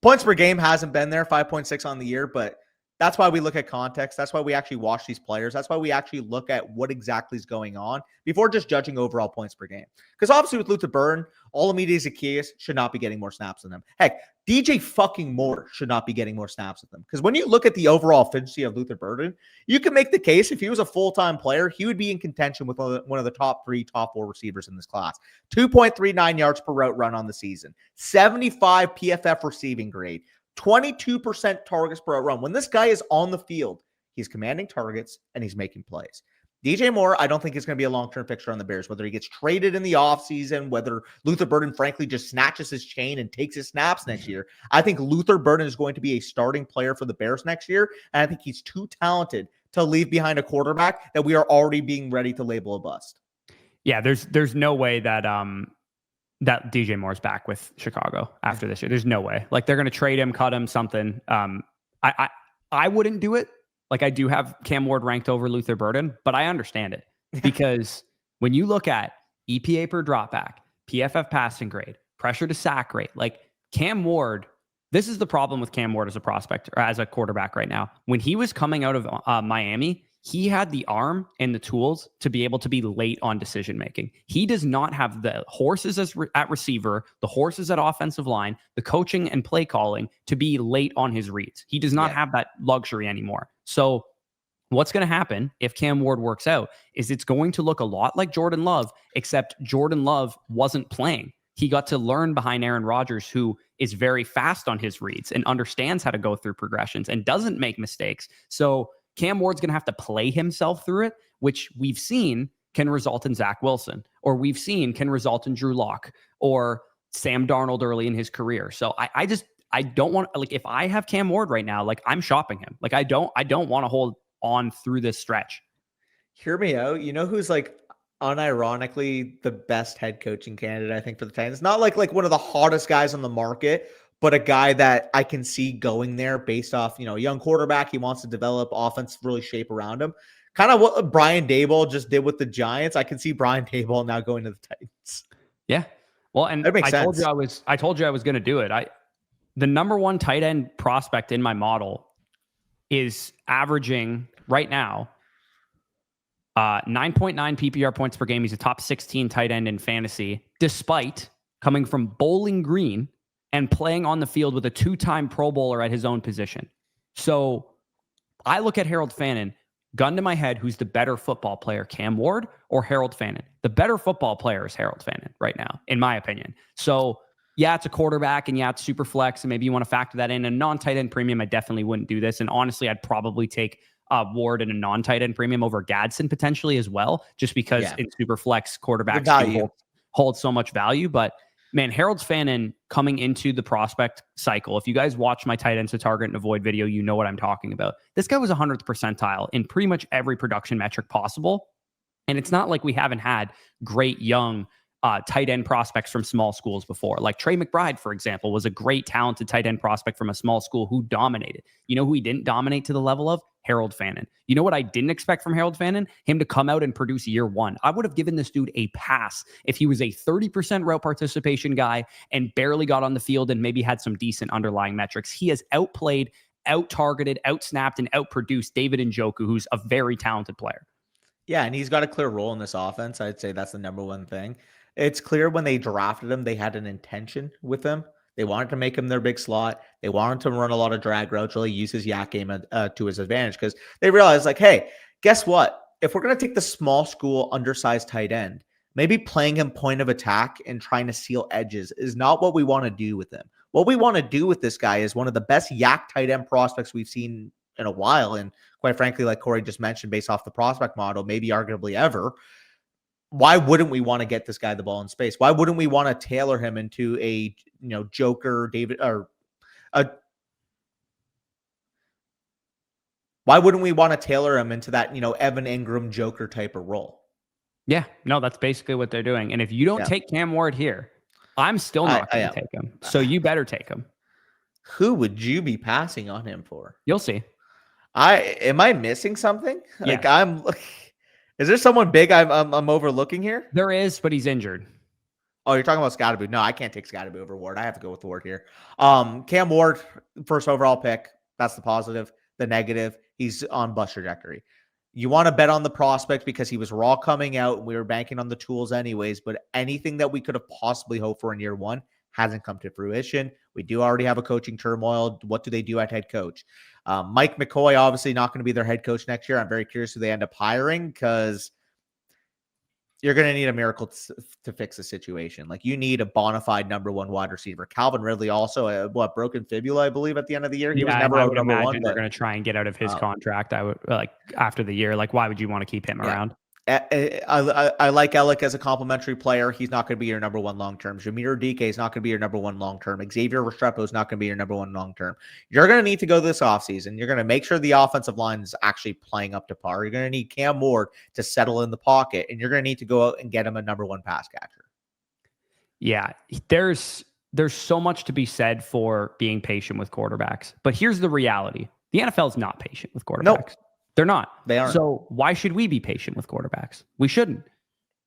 points per game hasn't been there, 5.6 on the year, but that's why we look at context. That's why we actually watch these players. That's why we actually look at what exactly is going on before just judging overall points per game. Because obviously with Luther Burden, Olamide Zaccheaus should not be getting more snaps than him. Heck, DJ fucking Moore should not be getting more snaps than them. Because when you look at the overall efficiency of Luther Burden, you can make the case if he was a full-time player, he would be in contention with one of the top 3, top 4 receivers in this class. 2.39 yards per route run on the season. 75 PFF receiving grade. 22% targets per run. When this guy is on the field, he's commanding targets and he's making plays. DJ Moore, I don't think is going to be a long-term fixture on the Bears, whether he gets traded in the offseason, whether Luther Burden, frankly, just snatches his chain and takes his snaps next year. I think Luther Burden is going to be a starting player for the Bears next year, and I think he's too talented to leave behind a quarterback that we are already being ready to label a bust. Yeah, there's no way that that DJ Moore's back with Chicago after this year. There's no way. Like they're going to trade him, cut him, something. I wouldn't do it. Like I do have Cam Ward ranked over Luther Burden, but I understand it because when you look at EPA per dropback, PFF passing grade, pressure to sack rate, like Cam Ward, this is the problem with Cam Ward as a prospect or as a quarterback right now. When he was coming out of Miami, he had the arm and the tools to be able to be late on decision making. He does not have the horses at receiver, the horses at offensive line, the coaching and play calling to be late on his reads. He does not have that luxury anymore. So what's going to happen if Cam Ward works out is it's going to look a lot like Jordan Love, except Jordan Love wasn't playing. He got to learn behind Aaron Rodgers, who is very fast on his reads and understands how to go through progressions and doesn't make mistakes. So Cam Ward's going to have to play himself through it, which we've seen can result in Zach Wilson, or we've seen can result in Drew Lock or Sam Darnold early in his career. So I don't want, like, if I have Cam Ward right now, like I'm shopping him. Like I don't want to hold on through this stretch. Hear me out. You know who's like unironically the best head coaching candidate, I think, for the Titans? Not like one of the hottest guys on the market, but a guy that I can see going there based off, a young quarterback. He wants to develop offense, really shape around him. Kind of what Brian Daboll just did with the Giants. I can see Brian Daboll now going to the Titans. Yeah. Well, and I told you I was going to do it. The number 1 tight end prospect in my model is averaging right now 9.9 PPR points per game. He's a top 16 tight end in fantasy, despite coming from Bowling Green and playing on the field with a 2-time Pro Bowler at his own position. So I look at Harold Fannin, gun to my head, who's the better football player, Cam Ward or Harold Fannin? The better football player is Harold Fannin right now, in my opinion. So yeah, it's a quarterback and yeah, it's super flex. And maybe you want to factor that in. A non-tight end premium, I definitely wouldn't do this. And honestly, I'd probably take Ward in a non-tight end premium over Gadsden potentially as well, just because in super flex quarterbacks hold so much value. But man, Harold Fannin coming into the prospect cycle. If you guys watch my tight ends to target and avoid video, you know what I'm talking about. This guy was 100th percentile in pretty much every production metric possible. And it's not like we haven't had great young tight end prospects from small schools before. Like Trey McBride, for example, was a great talented tight end prospect from a small school who dominated. You know who he didn't dominate to the level of? Harold Fannin. You know what I didn't expect from Harold Fannin? Him to come out and produce year one. I would have given this dude a pass if he was a 30% route participation guy and barely got on the field and maybe had some decent underlying metrics. He has outplayed, out-targeted, out-snapped, and outproduced David Njoku, who's a very talented player. Yeah, and he's got a clear role in this offense. I'd say that's the number one thing. It's clear when they drafted him, they had an intention with him. They wanted to make him their big slot. They wanted to run a lot of drag routes, really use his yak game to his advantage because they realized, like, hey, guess what? If we're going to take the small school, undersized tight end, maybe playing him point of attack and trying to seal edges is not what we want to do with him. What we want to do with this guy is one of the best yak tight end prospects we've seen in a while. And quite frankly, like Corey just mentioned, based off the prospect model, maybe arguably ever. Why wouldn't we want to get this guy the ball in space? Why wouldn't we want to tailor him into a, Joker, David, or why wouldn't we want to tailor him into that, Evan Ingram Joker type of role? Yeah, no, that's basically what they're doing. And if you don't take Cam Ward here, I'm still not going to take him. So you better take him. Who would you be passing on him for? You'll see. Am I missing something? Like is there someone big I'm overlooking here? There is, but he's injured. Oh, you're talking about Scottaboo. No, I can't take Scottaboo over Ward. I have to go with Ward here. Cam Ward, first overall pick. That's the positive. The negative, he's on bust trajectory. You want to bet on the prospect because he was raw coming out. We were banking on the tools anyways, but anything that we could have possibly hoped for in year one hasn't come to fruition. We do already have a coaching turmoil. What do they do at head coach? Mike McCoy, obviously not going to be their head coach next year. I'm very curious who they end up hiring because you're going to need a miracle to fix the situation. Like, you need a bona fide number one wide receiver. Calvin Ridley also, broken fibula, I believe, at the end of the year. He was never I would number imagine one. They're going to try and get out of his contract. I would after the year. Like, why would you want to keep him around? I like Alec as a complimentary player. He's not going to be your number one long-term. Jameer DK is not going to be your number one long-term. Xavier Restrepo is not going to be your number one long-term. You're going to need to go this offseason. You're going to make sure the offensive line is actually playing up to par. You're going to need Cam Ward to settle in the pocket, and you're going to need to go out and get him a number one pass catcher. Yeah, there's so much to be said for being patient with quarterbacks. But here's the reality. The NFL is not patient with quarterbacks. Nope. They're not. They aren't. So why should we be patient with quarterbacks? We shouldn't.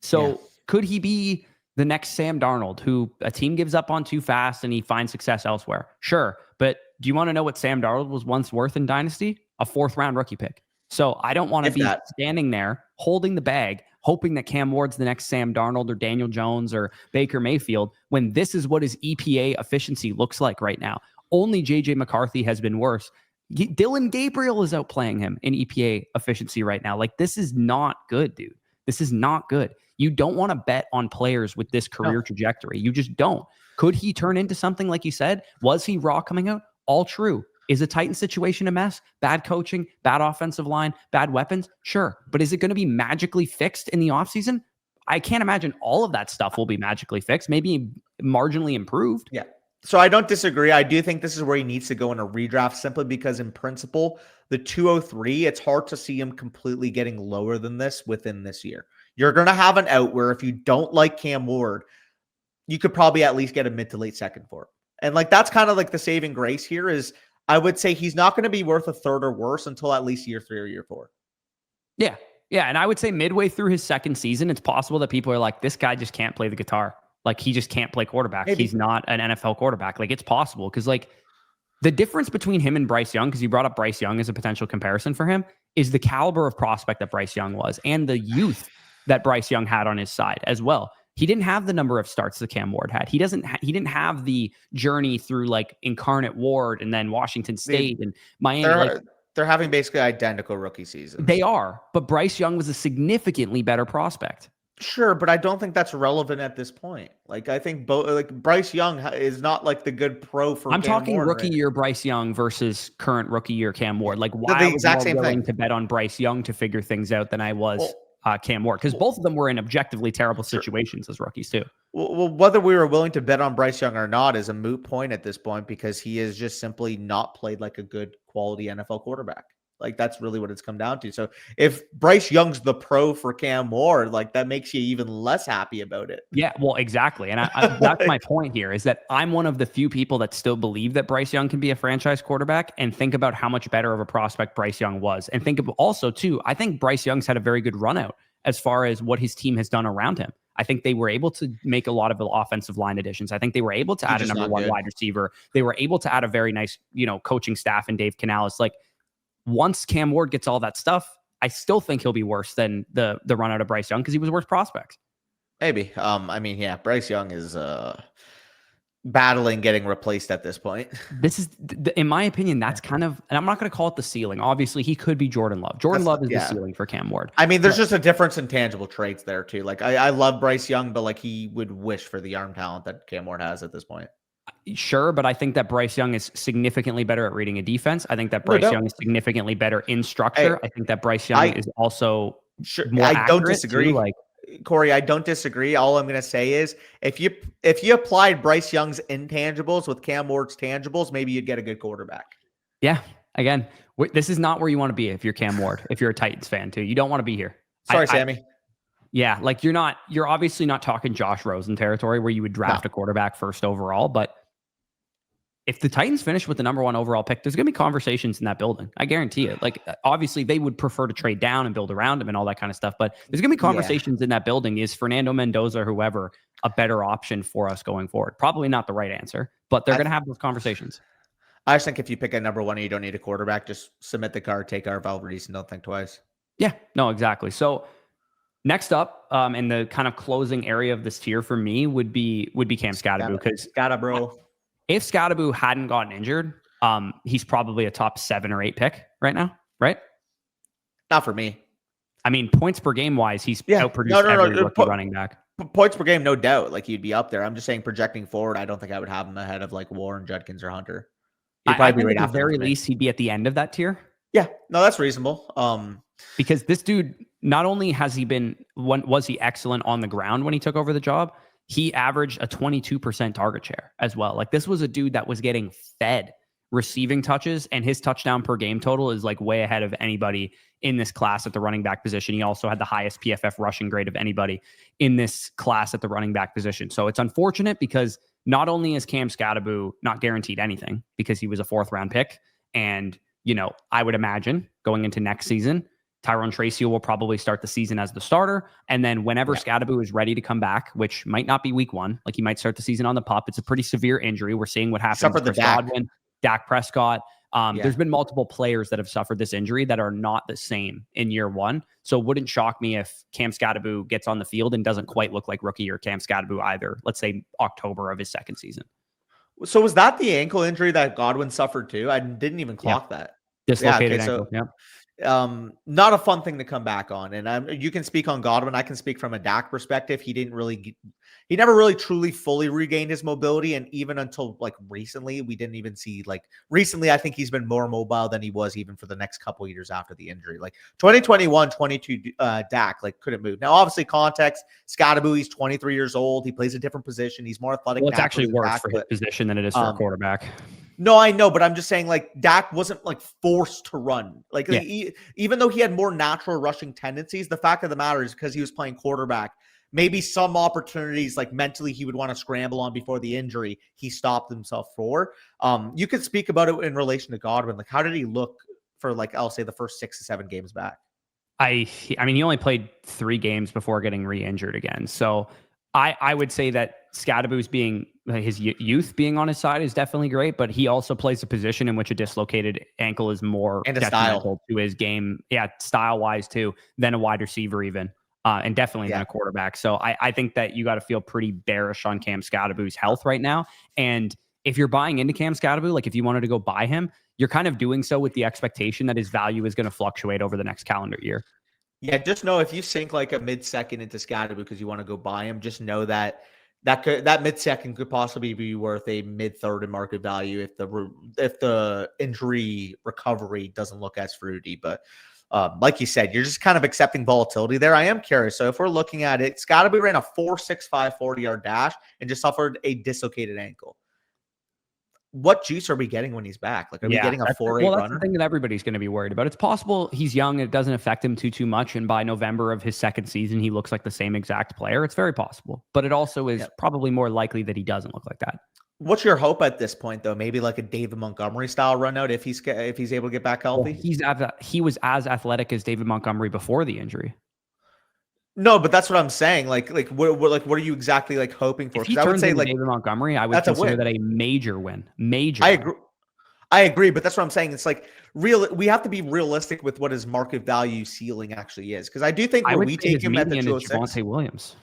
So could he be the next Sam Darnold, who a team gives up on too fast and he finds success elsewhere? Sure. But do you want to know what Sam Darnold was once worth in Dynasty? A 4th round rookie pick. So I don't want to be standing there holding the bag, hoping that Cam Ward's the next Sam Darnold or Daniel Jones or Baker Mayfield, when this is what his EPA efficiency looks like right now. Only JJ McCarthy has been worse. Dylan Gabriel is outplaying him in EPA efficiency right now. Like, this is not good, dude. This is not good. You don't want to bet on players with this career trajectory. You just don't. Could he turn into something like you said? Was he raw coming out? All true. Is the Titan situation a mess? Bad coaching, bad offensive line, bad weapons? Sure. But is it going to be magically fixed in the offseason? I can't imagine all of that stuff will be magically fixed. Maybe marginally improved. Yeah. So I don't disagree. I do think this is where he needs to go in a redraft, simply because in principle, the 203, it's hard to see him completely getting lower than this within this year. You're going to have an out where if you don't like Cam Ward, you could probably at least get a mid to late second for him. And like, that's kind of like the saving grace here is I would say he's not going to be worth a 3rd or worse until at least year 3 or year 4. Yeah. Yeah. And I would say midway through his second season, it's possible that people are like, this guy just can't play the guitar. Like, he just can't play quarterback. Maybe. He's not an NFL quarterback. Like, it's possible. Because, like, the difference between him and Bryce Young, because you brought up Bryce Young as a potential comparison for him, is the caliber of prospect that Bryce Young was and the youth that Bryce Young had on his side as well. He didn't have the number of starts that Cam Ward had. He didn't have the journey through, like, Incarnate Ward and then Washington State and Miami. They're having basically identical rookie seasons. They are. But Bryce Young was a significantly better prospect. Sure, but I don't think that's relevant at this point. Like, I think Bryce Young is not like the good pro for. I'm Cam talking Ward, rookie year Bryce Young versus current rookie year Cam Ward. Like, why I was more willing to bet on Bryce Young to figure things out than I was Cam Ward, because both of them were in objectively terrible situations as rookies too. Well, whether we were willing to bet on Bryce Young or not is a moot point at this point, because he has just simply not played like a good quality NFL quarterback. Like that's really what it's come down to. So if Bryce Young's the pro for Cam Ward, like that makes you even less happy about it. Yeah, well, exactly. And that's my point here is that I'm one of the few people that still believe that Bryce Young can be a franchise quarterback, and think about how much better of a prospect Bryce Young was. And think of also, too, I think Bryce Young's had a very good run out as far as what his team has done around him. I think they were able to make a lot of offensive line additions. I think they were able to add a number one wide receiver. They were able to add a very nice, coaching staff in Dave Canales. Like, once Cam Ward gets all that stuff, I still think he'll be worse than the run out of Bryce Young because he was worse prospect. Maybe. I mean, yeah, Bryce Young is battling getting replaced at this point. This is, in my opinion, that's kind of, and I'm not going to call it the ceiling. Obviously, he could be Jordan Love. Jordan Love is the ceiling for Cam Ward. I mean, there's just a difference in tangible traits there, too. Like, I love Bryce Young, but like he would wish for the arm talent that Cam Ward has at this point. Sure, but I think that Bryce Young is significantly better at reading a defense. I think that Bryce Young is significantly better in structure. I think that Bryce Young is also more I don't disagree. Too, like, Corey, I don't disagree. All I'm going to say is if you applied Bryce Young's intangibles with Cam Ward's tangibles, maybe you'd get a good quarterback. Yeah. Again, this is not where you want to be if you're Cam Ward, if you're a Titans fan too. You don't want to be here. Sorry, Sammy. Yeah, like you're obviously not talking Josh Rosen territory where you would draft a quarterback first overall, but if the Titans finish with the number one overall pick, there's going to be conversations in that building. I guarantee it. Like, obviously, they would prefer to trade down and build around him and all that kind of stuff. But there's going to be conversations in that building. Is Fernando Mendoza or whoever a better option for us going forward? Probably not the right answer, but they're going to have those conversations. I just think if you pick a number one and you don't need a quarterback, just submit the card, take our Valverde, and don't think twice. Yeah, no, exactly. So next up, in the kind of closing area of this tier for me would be Cam Scatterboo, because bro. If Scatterboo hadn't gotten injured, he's probably a top 7 or 8 pick right now, right? Not for me. I mean, points per game wise, he's outproduced every rookie running back. Points per game, no doubt. Like, he'd be up there. I'm just saying, projecting forward, I don't think I would have him ahead of like Warren, Judkins, or Hunter. He'd probably be right after. At the very least, he'd be at the end of that tier. Yeah, no, that's reasonable. Because this dude, not only was he excellent on the ground when he took over the job, he averaged a 22% target share as well. Like, this was a dude that was getting fed receiving touches, and his touchdown per game total is like way ahead of anybody in this class at the running back position. He also had the highest PFF rushing grade of anybody in this class at the running back position. So it's unfortunate because not only is Cam Scatterboo not guaranteed anything because he was a 4th round pick, and, I would imagine going into next season, Tyrone Tracy will probably start the season as the starter. And then whenever Scatterboo is ready to come back, which might not be week 1, like he might start the season on the pup. It's a pretty severe injury. We're seeing what happens with Godwin, Dak Prescott. There's been multiple players that have suffered this injury that are not the same in year 1. So it wouldn't shock me if Cam Scatterboo gets on the field and doesn't quite look like rookie or Cam Scatterboo either, let's say October of his 2nd season. So was that the ankle injury that Godwin suffered too? I didn't even clock that. Dislocated ankle. Not a fun thing to come back on. And you can speak on Godwin. I can speak from a Dak perspective. He never really truly fully regained his mobility. And even until like recently, we didn't even see recently, I think he's been more mobile than he was even for the next couple of years after the injury. Like 2021, 22, Dak couldn't move. Now, obviously context, Scatterboo, he's 23 years old. He plays a different position. He's more athletic. Well, it's actually worse for his position than it is for a quarterback. No, I know, but I'm just saying, like, Dak wasn't like forced to run. Even though he had more natural rushing tendencies, the fact of the matter is because he was playing quarterback, maybe some opportunities, like mentally, he would want to scramble on before the injury, he stopped himself for. You could speak about it in relation to Godwin. Like, how did he look for, like, I'll say the first 6 to 7 games back? I mean, he only played 3 games before getting re-injured again. So I would say that Scatterboo's his youth being on his side is definitely great, but he also plays a position in which a dislocated ankle is more detrimental to his game. Yeah, style wise too, than a wide receiver even, and definitely than a quarterback. So I think that you got to feel pretty bearish on Cam Scatterboo's health right now. And if you're buying into Cam Scatterboo, like if you wanted to go buy him, you're kind of doing so with the expectation that his value is going to fluctuate over the next calendar year. Yeah, just know if you sink like a mid-second into Scatterboo because you want to go buy him, just know that mid-second could possibly be worth a mid-third in market value if the injury recovery doesn't look as fruity. But like you said, you're just kind of accepting volatility there. I am curious. So if we're looking at it, Scatterboo ran a 4.65 40-yard dash and just suffered a dislocated ankle. what juice are we getting when he's back? Like, are we getting a 4-8 that's runner? the thing that everybody's going to be worried about. It's possible he's young and it doesn't affect him too much. And by November of his second season, he looks like the same exact player. It's very possible, but it also is probably more likely that he doesn't look like that. What's your hope at this point, though? Maybe like a David Montgomery style run out if he's able to get back healthy. Well, he was as athletic as David Montgomery before the injury. No, but that's what I'm saying. Like what are you exactly like hoping for? If he I would turns say into like David Montgomery, I would consider that a major win. Major. I agree, but that's what I'm saying. It's like we have to be realistic with what his market value ceiling actually is. Because I do think when we take him at the 206, Javonte Williams.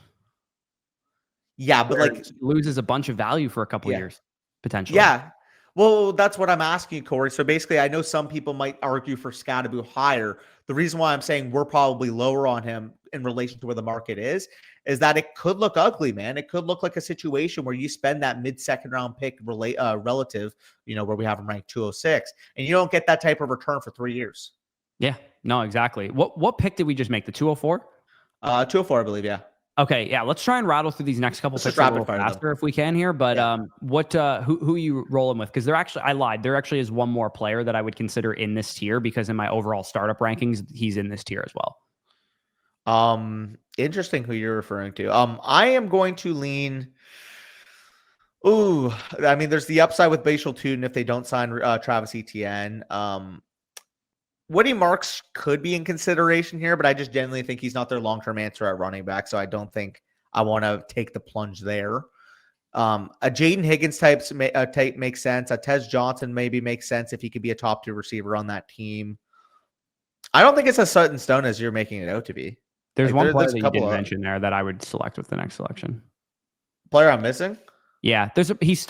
Yeah, but like he loses a bunch of value for a couple years, potentially. Yeah. Well, that's what I'm asking, Corey. So basically, I know some people might argue for Scadaboo higher. The reason why I'm saying we're probably lower on him in relation to where the market is that it could look ugly, man. It could look like a situation where you spend that mid-second round pick relative, where we have him ranked 206, and you don't get that type of return for 3 years. Yeah, no, exactly. What pick did we just make? The 204? 204, I believe, yeah. Okay, yeah. Let's try and rattle through these next couple picks a little faster if we can here. But who are you rolling with? Because I lied. There actually is one more player that I would consider in this tier because in my overall startup rankings, he's in this tier as well. Interesting who you're referring to. I am going to lean. Ooh, I mean, there's the upside with Bashal Tuden if they don't sign Travis Etienne. Woody Marks could be in consideration here, but I just genuinely think he's not their long-term answer at running back, so I don't think I want to take the plunge there. A Jaden Higgins type makes sense. A Tez Johnson maybe makes sense if he could be a top-tier receiver on that team. I don't think it's as set in stone as you're making it out to be. There's one player that you didn't mention there that I would select with the next selection. Player I'm missing? Yeah,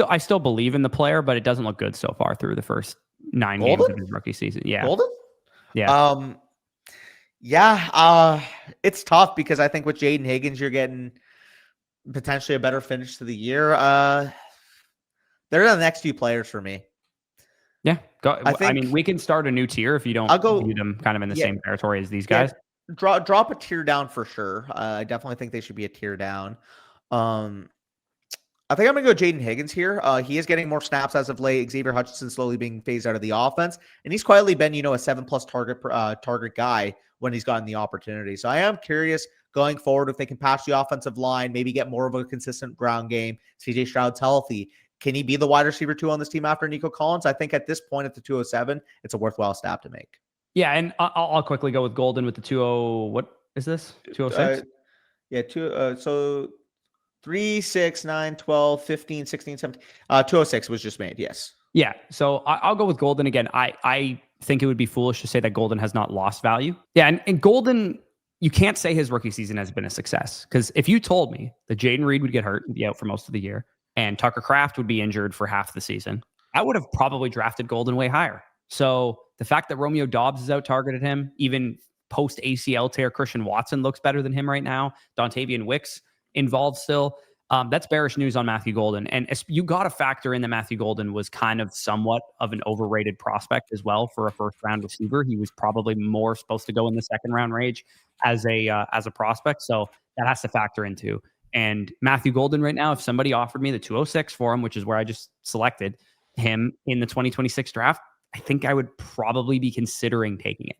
I still believe in the player, but it doesn't look good so far through the first 9 games of his rookie season. Yeah. Golden? Yeah. It's tough because I think with Jaden Higgins, you're getting potentially a better finish to the year. They're the next few players for me. Yeah. I mean, we can start a new tier if you don't view them kind of in the same territory as these guys. Drop a tier down for sure. I definitely think they should be a tier down. I think I'm going to go Jaden Higgins here. He is getting more snaps as of late. Xavier Hutchinson slowly being phased out of the offense. And he's quietly been, a 7+ target guy when he's gotten the opportunity. So I am curious going forward if they can patch the offensive line, maybe get more of a consistent ground game. CJ Stroud's healthy. Can he be the wide receiver 2 on this team after Nico Collins? I think at this point at the 207, it's a worthwhile stab to make. Yeah, and I'll quickly go with Golden with the 20. What is this? 206? So 3, 6, 9, 12, 15, 16, 17. 206 was just made, yes. Yeah, so I'll go with Golden again. I think it would be foolish to say that Golden has not lost value. Yeah, and Golden, you can't say his rookie season has been a success. Because if you told me that Jaden Reed would get hurt and be out for most of the year, and Tucker Kraft would be injured for half the season, I would have probably drafted Golden way higher. So the fact that Romeo Doubs has out-targeted him, even post-ACL tear, Christian Watson looks better than him right now. Dontavian Wicks involved still. That's bearish news on Matthew Golden. And you got to factor in that Matthew Golden was kind of somewhat of an overrated prospect as well for a first-round receiver. He was probably more supposed to go in the second-round range as a prospect. So that has to factor into. And Matthew Golden right now, if somebody offered me the 206 for him, which is where I just selected him in the 2026 draft, I think I would probably be considering taking it.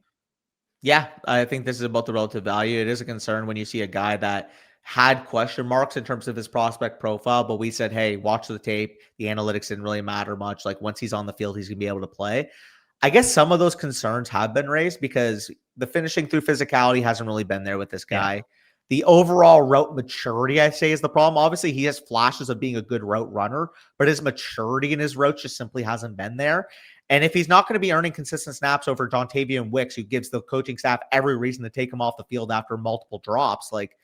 Yeah, I think this is about the relative value. It is a concern when you see a guy that had question marks in terms of his prospect profile, but we said, hey, watch the tape. The analytics didn't really matter much. Like once he's on the field, he's going to be able to play. I guess some of those concerns have been raised because the finishing through physicality hasn't really been there with this guy. Yeah. The overall route maturity, I say, is the problem. Obviously, he has flashes of being a good route runner, but his maturity in his routes just simply hasn't been there. And if he's not going to be earning consistent snaps over Dontavian Wicks, who gives the coaching staff every reason to take him off the field after multiple drops, like,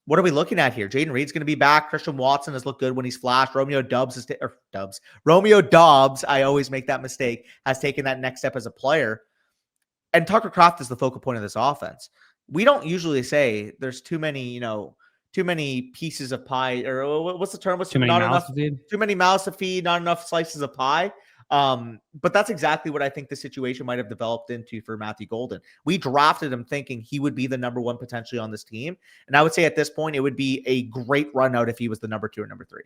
what are we looking at here? Jaden Reed's going to be back. Christian Watson has looked good when he's flashed. Romeo Doubs, I always make that mistake, has taken that next step as a player. And Tucker Kraft is the focal point of this offense. We don't usually say there's too many, too many pieces of pie, or what's the term? What's too many mouths to feed? Too many mouths to feed, not enough slices of pie. But that's exactly what I think the situation might have developed into for Matthew Golden. We drafted him thinking he would be the number 1 potentially on this team. And I would say at this point, it would be a great run out if he was the number 2 or number 3.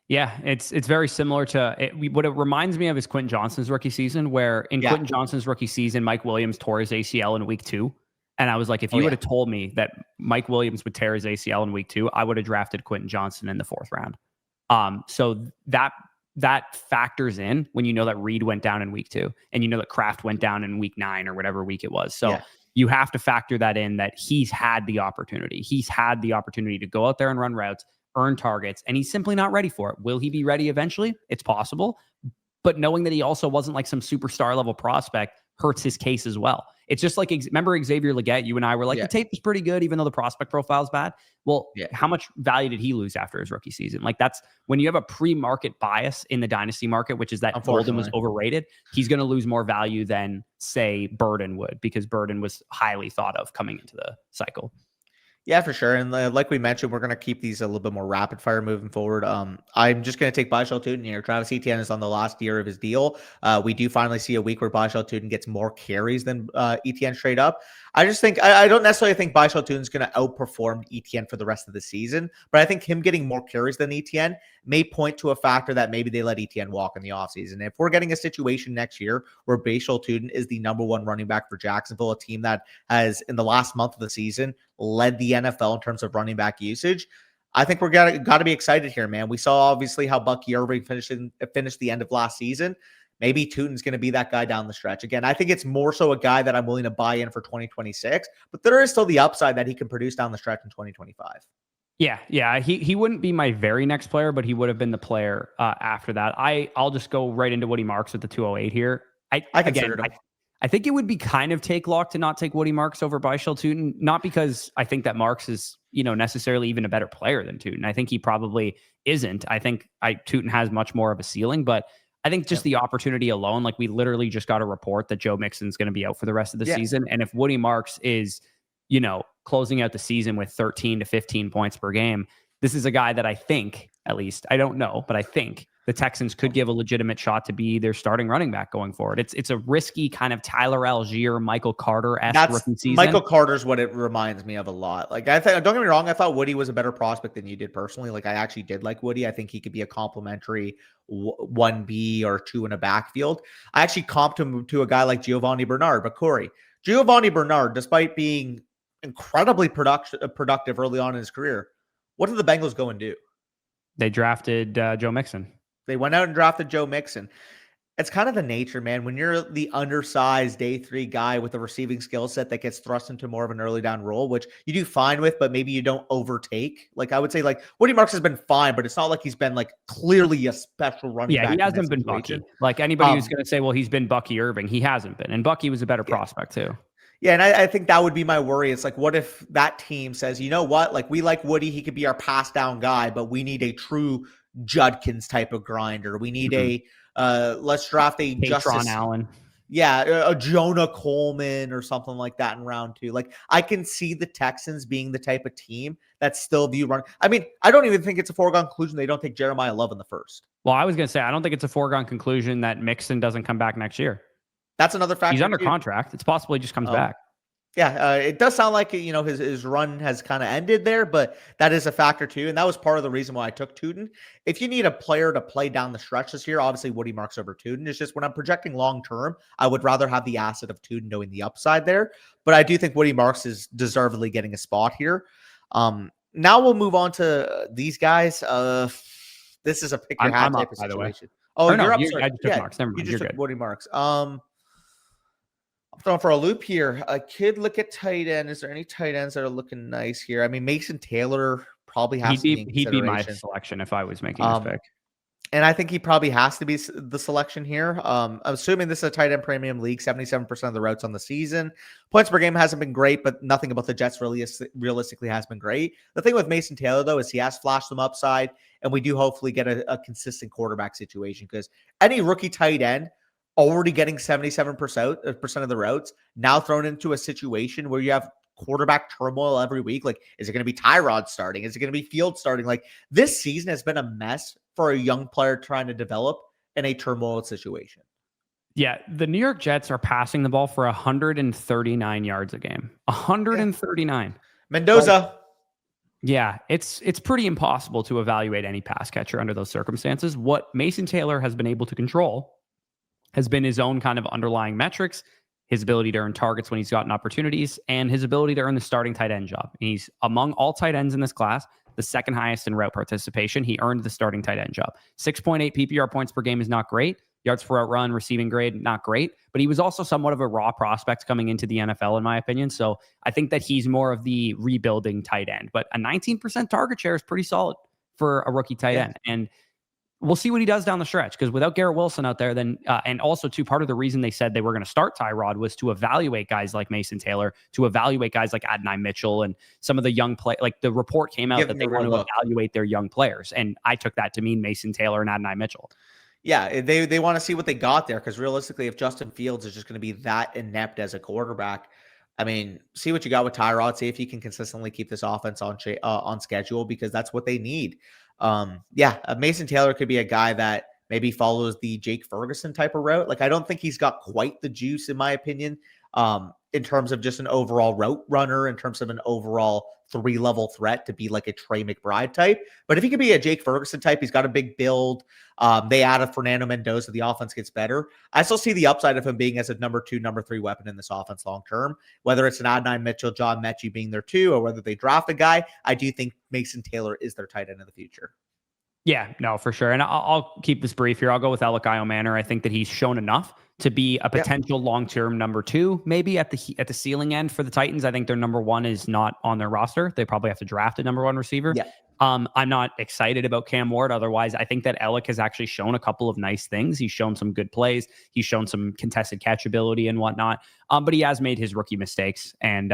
Yeah, it's very similar to what it reminds me of is Quentin Johnston's rookie season, where in Yeah. Quentin Johnston's rookie season, Mike Williams tore his ACL in week 2. And I was like, if Oh you would yeah. have told me that Mike Williams would tear his ACL in week 2, I would have drafted Quentin Johnston in the 4th round. So that factors in when you know that Reed went down in week 2 and you know that Kraft went down in week 9 or whatever week it was. So Yeah. you have to factor that in, that he's had the opportunity. He's had the opportunity to go out there and run routes, earn targets, and he's simply not ready for it. Will he be ready eventually? It's possible. But knowing that he also wasn't like some superstar level prospect hurts his case as well. It's just like, remember Xavier Legette? You and I were like, Yeah. the tape is pretty good, even though the prospect profile is bad. Well, Yeah. how much value did he lose after his rookie season? Like, that's when you have a pre-market bias in the dynasty market, which is that Golden was overrated. He's going to lose more value than, say, Burden would, because Burden was highly thought of coming into the cycle. Yeah, for sure. And like we mentioned, we're going to keep these a little bit more rapid fire moving forward. I'm just going to take Bishal Tuten here. Travis Etienne is on the last year of his deal. We do finally see a week where Bishal Tuten gets more carries than Etienne straight up. I just think I don't necessarily think Bishal Tuten is going to outperform Etienne for the rest of the season, but I think him getting more carries than Etienne may point to a factor that maybe they let Etienne walk in the offseason. If we're getting a situation next year where Bishal Tuten is the number 1 running back for Jacksonville, a team that has in the last month of the season led the NFL in terms of running back usage, I think we're got to be excited here, man. We saw obviously how Bucky Irving finished the end of last season. Maybe Tuten's going to be that guy down the stretch. Again, I think it's more so a guy that I'm willing to buy in for 2026, but there is still the upside that he can produce down the stretch in 2025. Yeah. He wouldn't be my very next player, but he would have been the player after that. I'll just go right into Woody Marks with the 208 here. I considered him. I think it would be kind of take Lock to not take Woody Marks over Bishal Tuten, not because I think that Marks is, necessarily even a better player than Tuten. I think he probably isn't. I think Tuten has much more of a ceiling, but I think just the opportunity alone, like we literally just got a report that Joe Mixon's going to be out for the rest of the season. And if Woody Marks is, closing out the season with 13 to 15 points per game, this is a guy that I think, at least, I don't know, but I think the Texans could give a legitimate shot to be their starting running back going forward. It's a risky kind of Tyler Algier, Michael Carter-esque rookie season. Michael Carter's what it reminds me of a lot. Like, don't get me wrong, I thought Woody was a better prospect than you did personally. Like, I actually did like Woody. I think he could be a complimentary 1B or 2 in a backfield. I actually comped him to a guy like Giovanni Bernard. But Corey, Giovanni Bernard, despite being incredibly productive early on in his career, what did the Bengals go and do? They drafted Joe Mixon. They went out and drafted Joe Mixon. It's kind of the nature, man. When you're the undersized day 3 guy with a receiving skill set that gets thrust into more of an early down role, which you do fine with, but maybe you don't overtake. Like, I would say, like, Woody Marks has been fine, but it's not like he's been like clearly a special running back. Yeah, he hasn't been Bucky. Like, anybody who's going to say, well, he's been Bucky Irving, he hasn't been. And Bucky was a better prospect too. Yeah, and I think that would be my worry. It's like, what if that team says, you know what? Like, we like Woody. He could be our pass down guy, but we need a true Judkins type of grinder. We need let's draft a Patron Allen. Yeah, a Jonah Coleman or something like that in round 2. Like, I can see the Texans being the type of team that still view run. I mean, I don't even think it's a foregone conclusion they don't take Jeremiah Love in the first. Well, I was going to say, I don't think it's a foregone conclusion that Mixon doesn't come back next year. That's another factor. He's under contract. It's possible he just comes back. Yeah, it does sound like, his run has kind of ended there, but that is a factor too. And that was part of the reason why I took Tuten. If you need a player to play down the stretch this year, obviously Woody Marks over Tuten. It's just when I'm projecting long term, I would rather have the asset of Tuten knowing the upside there. But I do think Woody Marks is deservedly getting a spot here. Now we'll move on to these guys. This is a pick your hat type of situation. Oh, you're up. I just took Marks. Never mind. You just took Woody Marks. I'm throwing for a loop here. I could look at tight end. Is there any tight ends that are looking nice here? I mean, Mason Taylor probably has to be in he'd be my selection if I was making this pick. And I think he probably has to be the selection here. I'm assuming this is a tight end premium league, 77% of the routes on the season. Points per game hasn't been great, but nothing about the Jets really realistically has been great. The thing with Mason Taylor, though, is he has flashed some upside, and we do hopefully get a consistent quarterback situation, because any rookie tight end already getting 77% of the routes, now thrown into a situation where you have quarterback turmoil every week. Like, is it going to be Tyrod starting? Is it going to be Field starting? Like, this season has been a mess for a young player trying to develop in a turmoil situation. Yeah, the New York Jets are passing the ball for 139 yards a game. 139. Mendoza. Yeah, it's pretty impossible to evaluate any pass catcher under those circumstances. What Mason Taylor has been able to control has been his own kind of underlying metrics, his ability to earn targets when he's gotten opportunities, and his ability to earn the starting tight end job. He's among all tight ends in this class, the second highest in route participation. He earned the starting tight end job. 6.8 PPR points per game is not great. Yards per route run, receiving grade, not great. But he was also somewhat of a raw prospect coming into the NFL, in my opinion. So I think that he's more of the rebuilding tight end. But a 19% target share is pretty solid for a rookie tight end. And we'll see what he does down the stretch, because without Garrett Wilson out there, then and also too, part of the reason they said they were going to start Tyrod was to evaluate guys like Mason Taylor, to evaluate guys like Adonai Mitchell and some of the young play. Like the report came out that they want to evaluate their young players, and I took that to mean Mason Taylor and Adonai Mitchell. Yeah, they want to see what they got there, because realistically, if Justin Fields is just going to be that inept as a quarterback, I mean, see what you got with Tyrod. See if you can consistently keep this offense on schedule, because that's what they need. Mason Taylor could be a guy that maybe follows the Jake Ferguson type of route. Like, I don't think he's got quite the juice, in my opinion, in terms of just an overall route runner, in terms of an overall 3-level threat to be like a Trey McBride type. But if he could be a Jake Ferguson type, he's got a big build. They add a Fernando Mendoza, the offense gets better. I still see the upside of him being as a number 2, number 3 weapon in this offense long term. Whether it's an Adonai Mitchell, John Mechie being there too, or whether they draft a guy, I do think Mason Taylor is their tight end of the future. Yeah, no, for sure. And I'll keep this brief here. I'll go with Elikayo Manor. I think that he's shown enough to be a potential long-term number 2, maybe at the ceiling end for the Titans. I think their number 1 is not on their roster. They probably have to draft a number 1 receiver. Yeah. I'm not excited about Cam Ward. Otherwise, I think that Elic has actually shown a couple of nice things. He's shown some good plays. He's shown some contested catch ability and whatnot. But he has made his rookie mistakes. And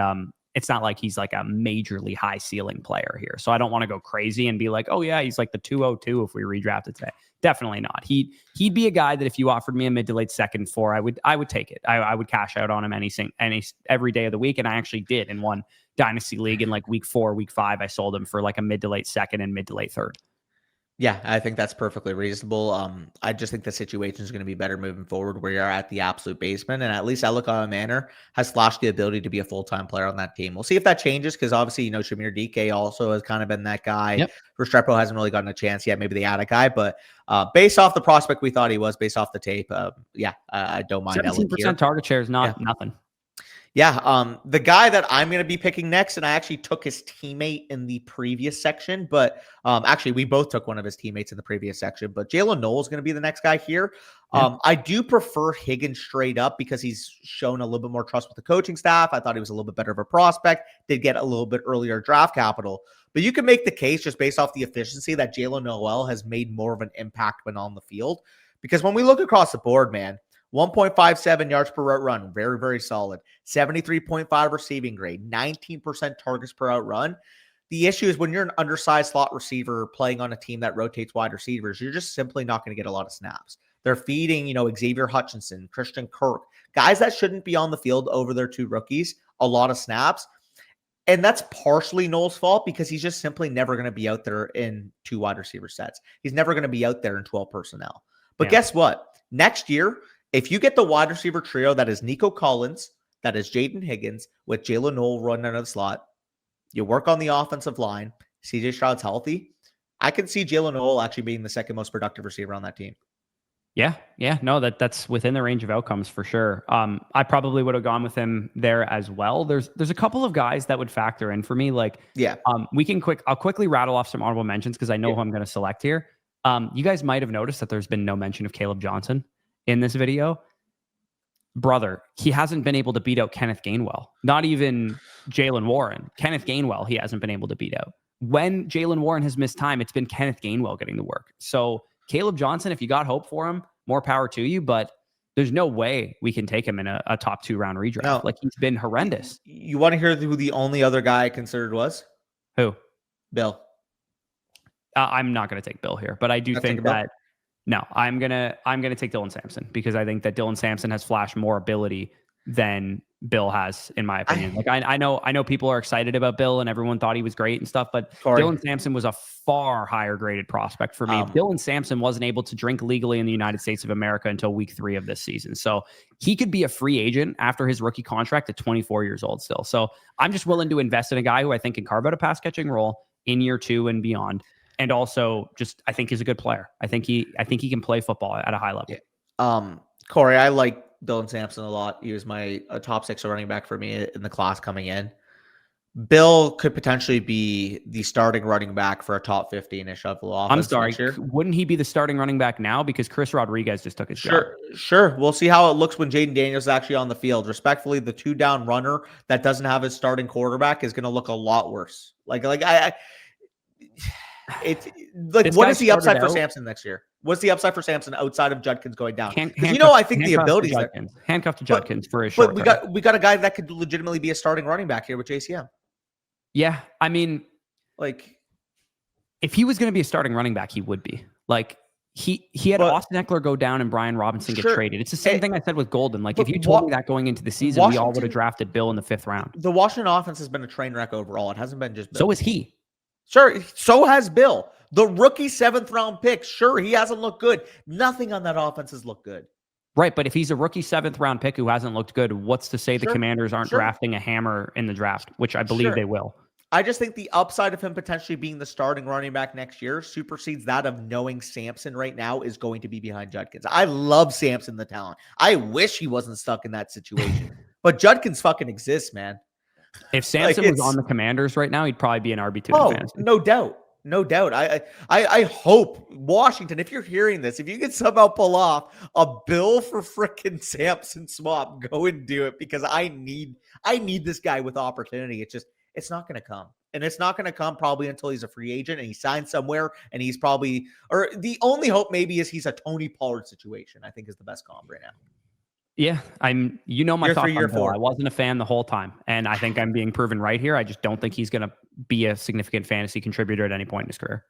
it's not like he's like a majorly high ceiling player here. So I don't want to go crazy and be like, oh yeah, he's like the 202 if we redrafted today. Definitely not. He'd be a guy that if you offered me a mid to late second for, I would take it. I would cash out on him every day of the week. And I actually did in one Dynasty league in like week 4, week 5. I sold him for like a mid to late second and mid to late third. Yeah, I think that's perfectly reasonable. I just think the situation is going to be better moving forward, where you're at the absolute basement, and at least Elikayo Manor has flashed the ability to be a full-time player on that team. We'll see if that changes, because obviously, Shamir DK also has kind of been that guy. Yep. Restrepo hasn't really gotten a chance yet. Maybe they add a guy, but based off the prospect we thought he was, based off the tape, I don't mind. 17% target share is not nothing. Yeah, the guy that I'm going to be picking next, and I actually took his teammate in the previous section, but actually we both took one of his teammates in the previous section, but Jalen Noel is going to be the next guy here. I do prefer Higgins straight up, because he's shown a little bit more trust with the coaching staff. I thought he was a little bit better of a prospect, did get a little bit earlier draft capital, but you can make the case just based off the efficiency that Jalen Noel has made more of an impact when on the field, because when we look across the board, man, 1.57 yards per route run, very, very solid. 73.5 receiving grade, 19% targets per out run. The issue is when you're an undersized slot receiver playing on a team that rotates wide receivers, you're just simply not going to get a lot of snaps. They're feeding, Xavier Hutchinson, Christian Kirk, guys that shouldn't be on the field over their 2 rookies, a lot of snaps. And that's partially Noel's fault, because he's just simply never going to be out there in 2 wide receiver sets. He's never going to be out there in 12 personnel. But guess what? Next year, if you get the wide receiver trio that is Nico Collins, that is Jaden Higgins, with Jalen Noel running out of the slot, you work on the offensive line, CJ Stroud's healthy, I can see Jalen Noel actually being the second most productive receiver on that team. Yeah. No, that's within the range of outcomes for sure. I probably would have gone with him there as well. There's a couple of guys that would factor in for me. Like, I'll quickly rattle off some honorable mentions, because I know who I'm going to select here. You guys might have noticed that there's been no mention of Caleb Johnson in this video. Brother, he hasn't been able to beat out Kenneth Gainwell. Not even Jalen Warren. Kenneth Gainwell, he hasn't been able to beat out. When Jalen Warren has missed time, it's been Kenneth Gainwell getting the work. So Caleb Johnson, if you got hope for him, more power to you, but there's no way we can take him in a top 2 round redraft. No. Like, he's been horrendous. You want to hear who the only other guy I considered was? Who? Bill. I'm not going to take Bill here, but I do think that no, I'm gonna take Dylan Sampson, because I think that Dylan Sampson has flashed more ability than Bill has, in my opinion. Like, I know people are excited about Bill and everyone thought he was great and stuff, but Dylan Sampson was a far higher graded prospect for me. Dylan Sampson wasn't able to drink legally in the United States of America until week 3 of this season. So he could be a free agent after his rookie contract at 24 years old still. So I'm just willing to invest in a guy who I think can carve out a pass catching role in year 2 and beyond. And also just, I think he's a good player. I think he can play football at a high level. Corey, I like Dylan Sampson a lot. He was my top 6 running back for me in the class coming in. Bill could potentially be the starting running back for a top 15-ish level offense. I'm sorry, wouldn't he be the starting running back now? Because Chris Rodriguez just took his job. Sure. We'll see how it looks when Jaden Daniels is actually on the field. Respectfully, the 2-down runner that doesn't have his starting quarterback is going to look a lot worse. What is the upside for Sampson next year? What's the upside for Sampson outside of Judkins going down? Because I think the ability is handcuffed to Judkins for his short. But we got a guy that could legitimately be a starting running back here with JCM. Yeah, I mean, if he was going to be a starting running back, he would be. He had Austin Eckler go down and Brian Robinson get traded. It's the same thing I said with Golden. If you told me that going into the season, we all would have drafted Bill in the 5th round. The Washington offense has been a train wreck overall. It hasn't been just Bill. So is he. Sure, so has Bill. The rookie 7th round pick, sure, he hasn't looked good. Nothing on that offense has looked good. Right, but if he's a rookie 7th round pick who hasn't looked good, what's to say the Commanders aren't drafting a hammer in the draft, which I believe they will. I just think the upside of him potentially being the starting running back next year supersedes that of knowing Sampson right now is going to be behind Judkins. I love Sampson, the talent. I wish he wasn't stuck in that situation. But Judkins fucking exists, man. If Sampson was on the Commanders right now, he'd probably be an RB2 in fantasy. No doubt. I hope Washington, if you're hearing this, if you can somehow pull off a Bill for frickin' Sampson swap, go and do it, because I need this guy with opportunity. It's not going to come. And it's not going to come probably until he's a free agent and he signs somewhere, and he's probably, or the only hope maybe is he's a Tony Pollard situation, I think is the best comp right now. Yeah, my thoughts on Bill. I wasn't a fan the whole time, and I think I'm being proven right here. I just don't think he's going to be a significant fantasy contributor at any point in his career.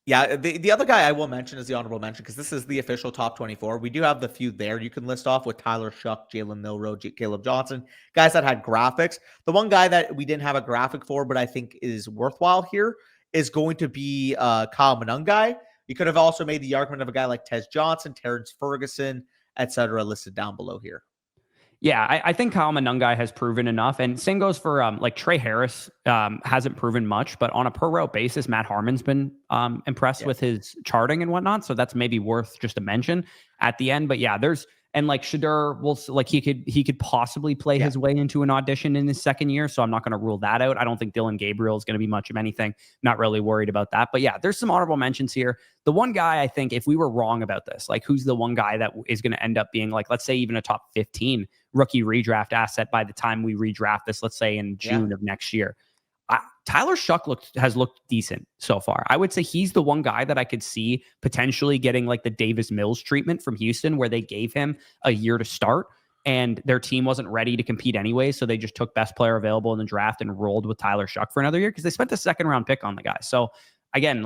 Yeah, the other guy I will mention is the honorable mention, because this is the official top 24. We do have the few there you can list off with Tyler Shuck, Jalen Milroe, Caleb Johnson, guys that had graphics. The one guy that we didn't have a graphic for, but I think is worthwhile here, is going to be Kyle Monangai. You could have also made the argument of a guy like Tez Johnson, Terrence Ferguson, etc., listed down below here. Yeah, I think Kyle Monangai has proven enough. And same goes for Trey Harris hasn't proven much, but on a per route basis, Matt Harmon's been impressed with his charting and whatnot. So that's maybe worth just a mention at the end. But yeah, Shadur he could possibly play his way into an audition in his second year. So I'm not going to rule that out. I don't think Dylan Gabriel is going to be much of anything. Not really worried about that. But yeah, there's some honorable mentions here. The one guy, I think, if we were wrong about this, who's the one guy that is going to end up being let's say even a top 15 rookie redraft asset by the time we redraft this, let's say in June of next year. Tyler Shuck has looked decent so far. I would say he's the one guy that I could see potentially getting the Davis Mills treatment from Houston, where they gave him a year to start and their team wasn't ready to compete anyway. So they just took best player available in the draft and rolled with Tyler Shuck for another year because they spent the 2nd round pick on the guy. So again,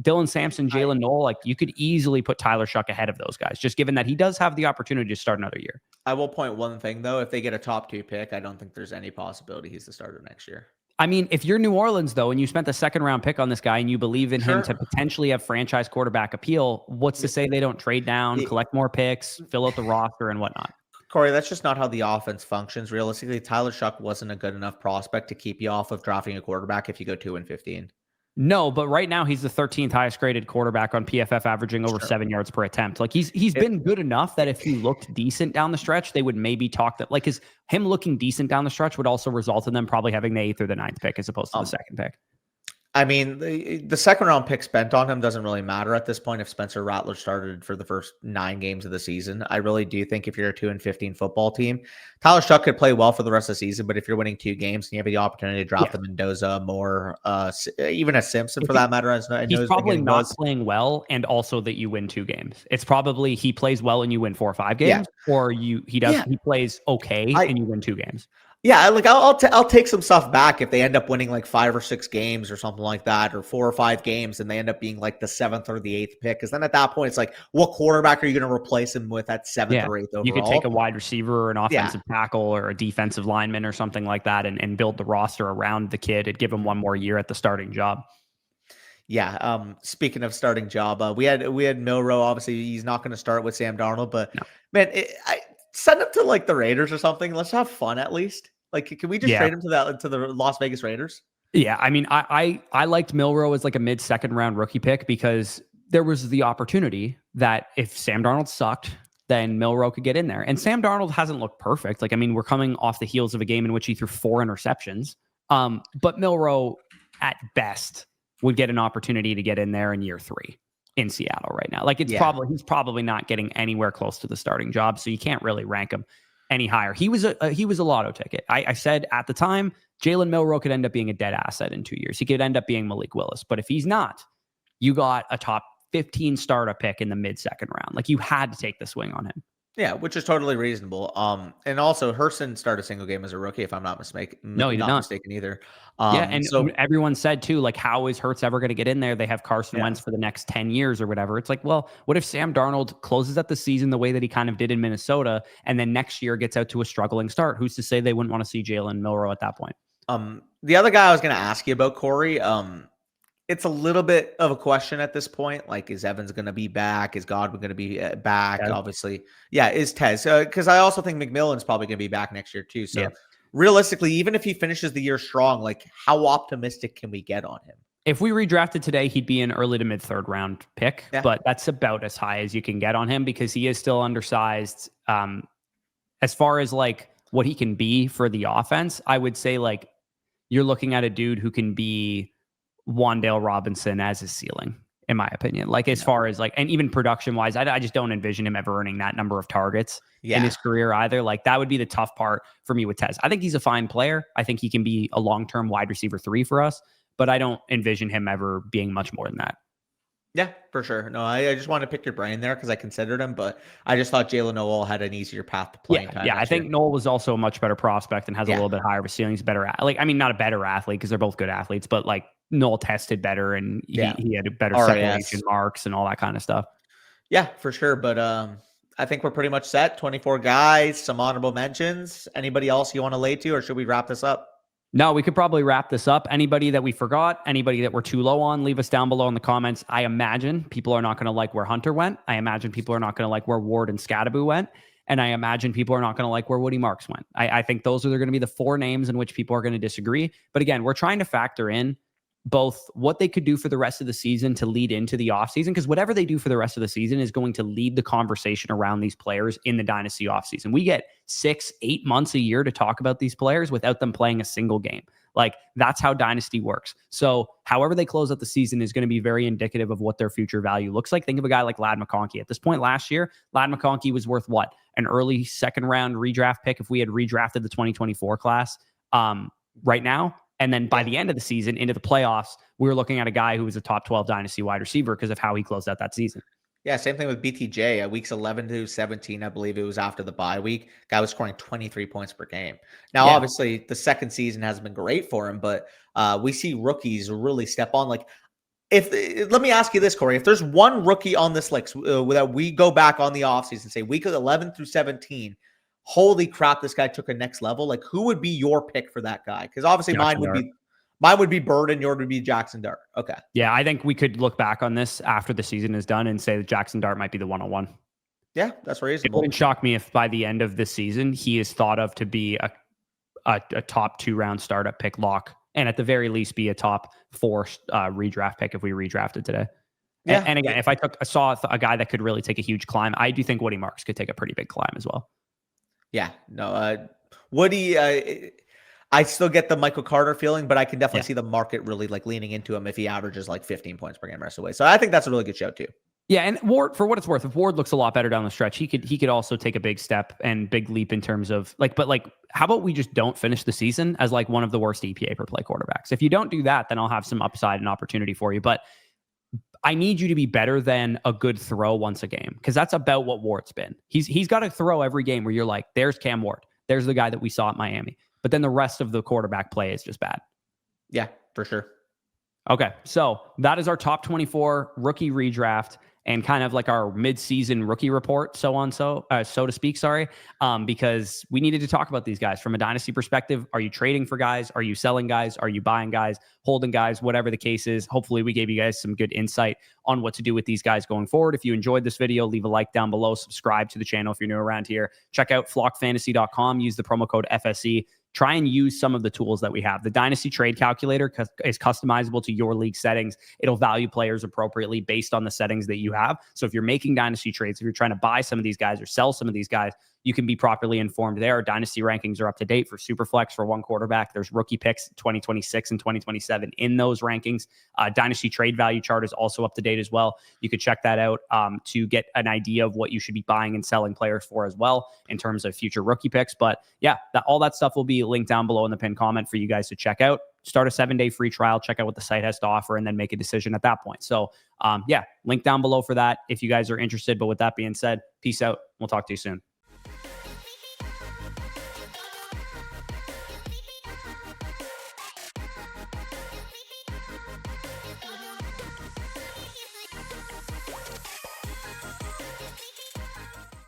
Dylan Sampson, Jalen Noel, you could easily put Tyler Shuck ahead of those guys, just given that he does have the opportunity to start another year. I will point one thing, though. If they get a top 2 pick, I don't think there's any possibility he's the starter next year. I mean, if you're New Orleans, though, and you spent the 2nd round pick on this guy and you believe in him to potentially have franchise quarterback appeal, what's to say they don't trade down, collect more picks, fill out the roster and whatnot? Corey, that's just not how the offense functions. Realistically, Tyler Shuck wasn't a good enough prospect to keep you off of drafting a quarterback if you go 2-15. No, but right now he's the 13th highest graded quarterback on PFF, averaging over 7 yards per attempt. He's been good enough that if he looked decent down the stretch, they would maybe talk that because him looking decent down the stretch would also result in them probably having the 8th or the 9th pick as opposed to the 2nd pick. I mean, the 2nd round pick spent on him doesn't really matter at this point if Spencer Rattler started for the first 9 games of the season. I really do think if you're a 2-15 football team, Tyler Shuck could play well for the rest of the season, but if you're winning 2 games and you have the opportunity to drop the Mendoza, Moore, even a Simpson for that matter. He's probably not playing well, and also that you win 2 games. It's probably he plays well and you win 4 or 5 games, or he plays okay and you win 2 games. Yeah, I'll take some stuff back if they end up winning 5 or 6 games or something like that, or 4 or 5 games, and they end up being the 7th or the 8th pick. Because then at that point, it's what quarterback are you going to replace him with at 7th or 8th overall? You could take a wide receiver or an offensive tackle or a defensive lineman or something like that, and build the roster around the kid and give him one more year at the starting job. Yeah. Speaking of starting job, we had Milroe. Obviously, he's not going to start with Sam Darnold, but man, send him to the Raiders or something. Let's have fun at least. Can we just trade him to the Las Vegas Raiders? Yeah, I mean, I liked Milroe as like a mid-second round rookie pick because there was the opportunity that if Sam Darnold sucked, then Milroe could get in there. And Sam Darnold hasn't looked perfect. Like, I mean, we're coming off the heels of a game in which he threw 4 interceptions. But Milroe, at best, would get an opportunity to get in there in year 3 in Seattle right now. Like, he's probably not getting anywhere close to the starting job, so you can't really rank him any higher. He was a lotto ticket. I said at the time, Jalen Milroe could end up being a dead asset in 2 years. He could end up being Malik Willis. But if he's not, you got a top 15 startup pick in the mid-second round. Like, you had to take the swing on him. Yeah, which is totally reasonable. And also Hurston started a single game as a rookie, if I'm not mistaken. No, he did not. Mistaken either. Yeah, and so everyone said too, like, how is Hurts ever going to get in there? They have Carson Wentz for the next 10 years or whatever. It's like, well, what if Sam Darnold closes out the season the way that he kind of did in Minnesota, and then next year gets out to a struggling start? Who's to say they wouldn't want to see Jalen Milroe at that point? The other guy I was going to ask you about, Corey, it's a little bit of a question at this point. Like, is Evans going to be back? Is Godwin going to be back? Tez. Obviously. Yeah, is Tez. Because I also think McMillan's probably going to be back next year too. So realistically, even if he finishes the year strong, like, how optimistic can we get on him? If we redrafted today, he'd be an early to mid third round pick, but that's about as high as you can get on him because he is still undersized. As far as like what he can be for the offense, I would say like you're looking at a dude who can be Wan'Dale Robinson as his ceiling, in my opinion. Like, as far as like, and even production wise, I just don't envision him ever earning that number of targets in his career either. Like, that would be the tough part for me with Tez. I think he's a fine player. I think he can be a long-term wide receiver 3 for us, but I don't envision him ever being much more than that. Yeah, for sure. No, I just want to pick your brain there because I considered him, but I just thought Jalen Noel had an easier path to playing time. Yeah, I think Noel was also a much better prospect and has a little bit higher of a ceiling. He's better. Like, I mean, not a better athlete because they're both good athletes, but like Noel tested better and he had better separation marks and all that kind of stuff. Yeah, for sure. But I think we're pretty much set. 24 guys, some honorable mentions. Anybody else you want to lay to, or should we wrap this up? No, we could probably wrap this up. Anybody that we forgot, anybody that we're too low on, leave us down below in the comments. I imagine people are not going to like where Hunter went. I imagine people are not going to like where Ward and Scadaboo went. And I imagine people are not going to like where Woody Marks went. I think those are going to be the 4 names in which people are going to disagree. But again, we're trying to factor in both what they could do for the rest of the season to lead into the offseason, because whatever they do for the rest of the season is going to lead the conversation around these players in the Dynasty offseason. We get 6-8 months a year to talk about these players without them playing a single game. Like, that's how Dynasty works. So however they close out the season is going to be very indicative of what their future value looks like. Think of a guy like Ladd McConkey. At this point last year, Ladd McConkey was worth what? An early second round redraft pick if we had redrafted the 2024 class right now. And then by the end of the season, into the playoffs, we were looking at a guy who was a top 12 Dynasty wide receiver because of how he closed out that season. Yeah, same thing with BTJ. At weeks 11 to 17, I believe it was after the bye week, guy was scoring 23 points per game. Now, obviously, the second season hasn't been great for him, but we see rookies really step on. Like, let me ask you this, Corey. If there's one rookie on this list that we go back on the offseason and say week 11 through 17, holy crap, this guy took a next level. Like, who would be your pick for that guy? Because obviously mine would be Bird and yours would be Jackson Dart. Okay. Yeah, I think we could look back on this after the season is done and say that Jackson Dart might be the 101. Yeah, that's reasonable. It wouldn't shock me if by the end of this season, he is thought of to be a top 2 round startup pick lock, and at the very least be a top 4 redraft pick if we redrafted today. Yeah. And again, if I saw a guy that could really take a huge climb, I do think Woody Marks could take a pretty big climb as well. Yeah, no, Woody, I still get the Michael Carter feeling, but I can definitely see the market really like leaning into him if he averages like 15 points per game rest of the way. So I think that's a really good show too. Yeah, and Ward, for what it's worth, if Ward looks a lot better down the stretch, he could also take a big step and big leap in terms of how about we just don't finish the season as like one of the worst EPA per play quarterbacks? If you don't do that, then I'll have some upside and opportunity for you. But I need you to be better than a good throw once a game, because that's about what Ward's been. He's got to throw every game where you're like, there's Cam Ward. There's the guy that we saw at Miami. But then the rest of the quarterback play is just bad. Yeah, for sure. Okay, so that is our top 24 rookie redraft and kind of like our mid-season rookie report, so to speak, because we needed to talk about these guys from a Dynasty perspective. Are you trading for guys? Are you selling guys? Are you buying guys, holding guys, whatever the case is? Hopefully we gave you guys some good insight on what to do with these guys going forward. If you enjoyed this video, leave a like down below, subscribe to the channel if you're new around here. Check out flockfantasy.com, use the promo code FSE. try and use some of the tools that we have. The Dynasty trade calculator is customizable to your league settings. It'll value players appropriately based on the settings that you have. So if you're making Dynasty trades, if you're trying to buy some of these guys or sell some of these guys, you can be properly informed there. Dynasty rankings are up to date for Superflex for one quarterback. There's rookie picks 2026 and 2027 in those rankings. Dynasty trade value chart is also up to date as well. You could check that out to get an idea of what you should be buying and selling players for as well in terms of future rookie picks. But yeah, all that stuff will be linked down below in the pinned comment for you guys to check out. Start a 7-day free trial, check out what the site has to offer, and then make a decision at that point. So yeah, link down below for that if you guys are interested. But with that being said, peace out. We'll talk to you soon.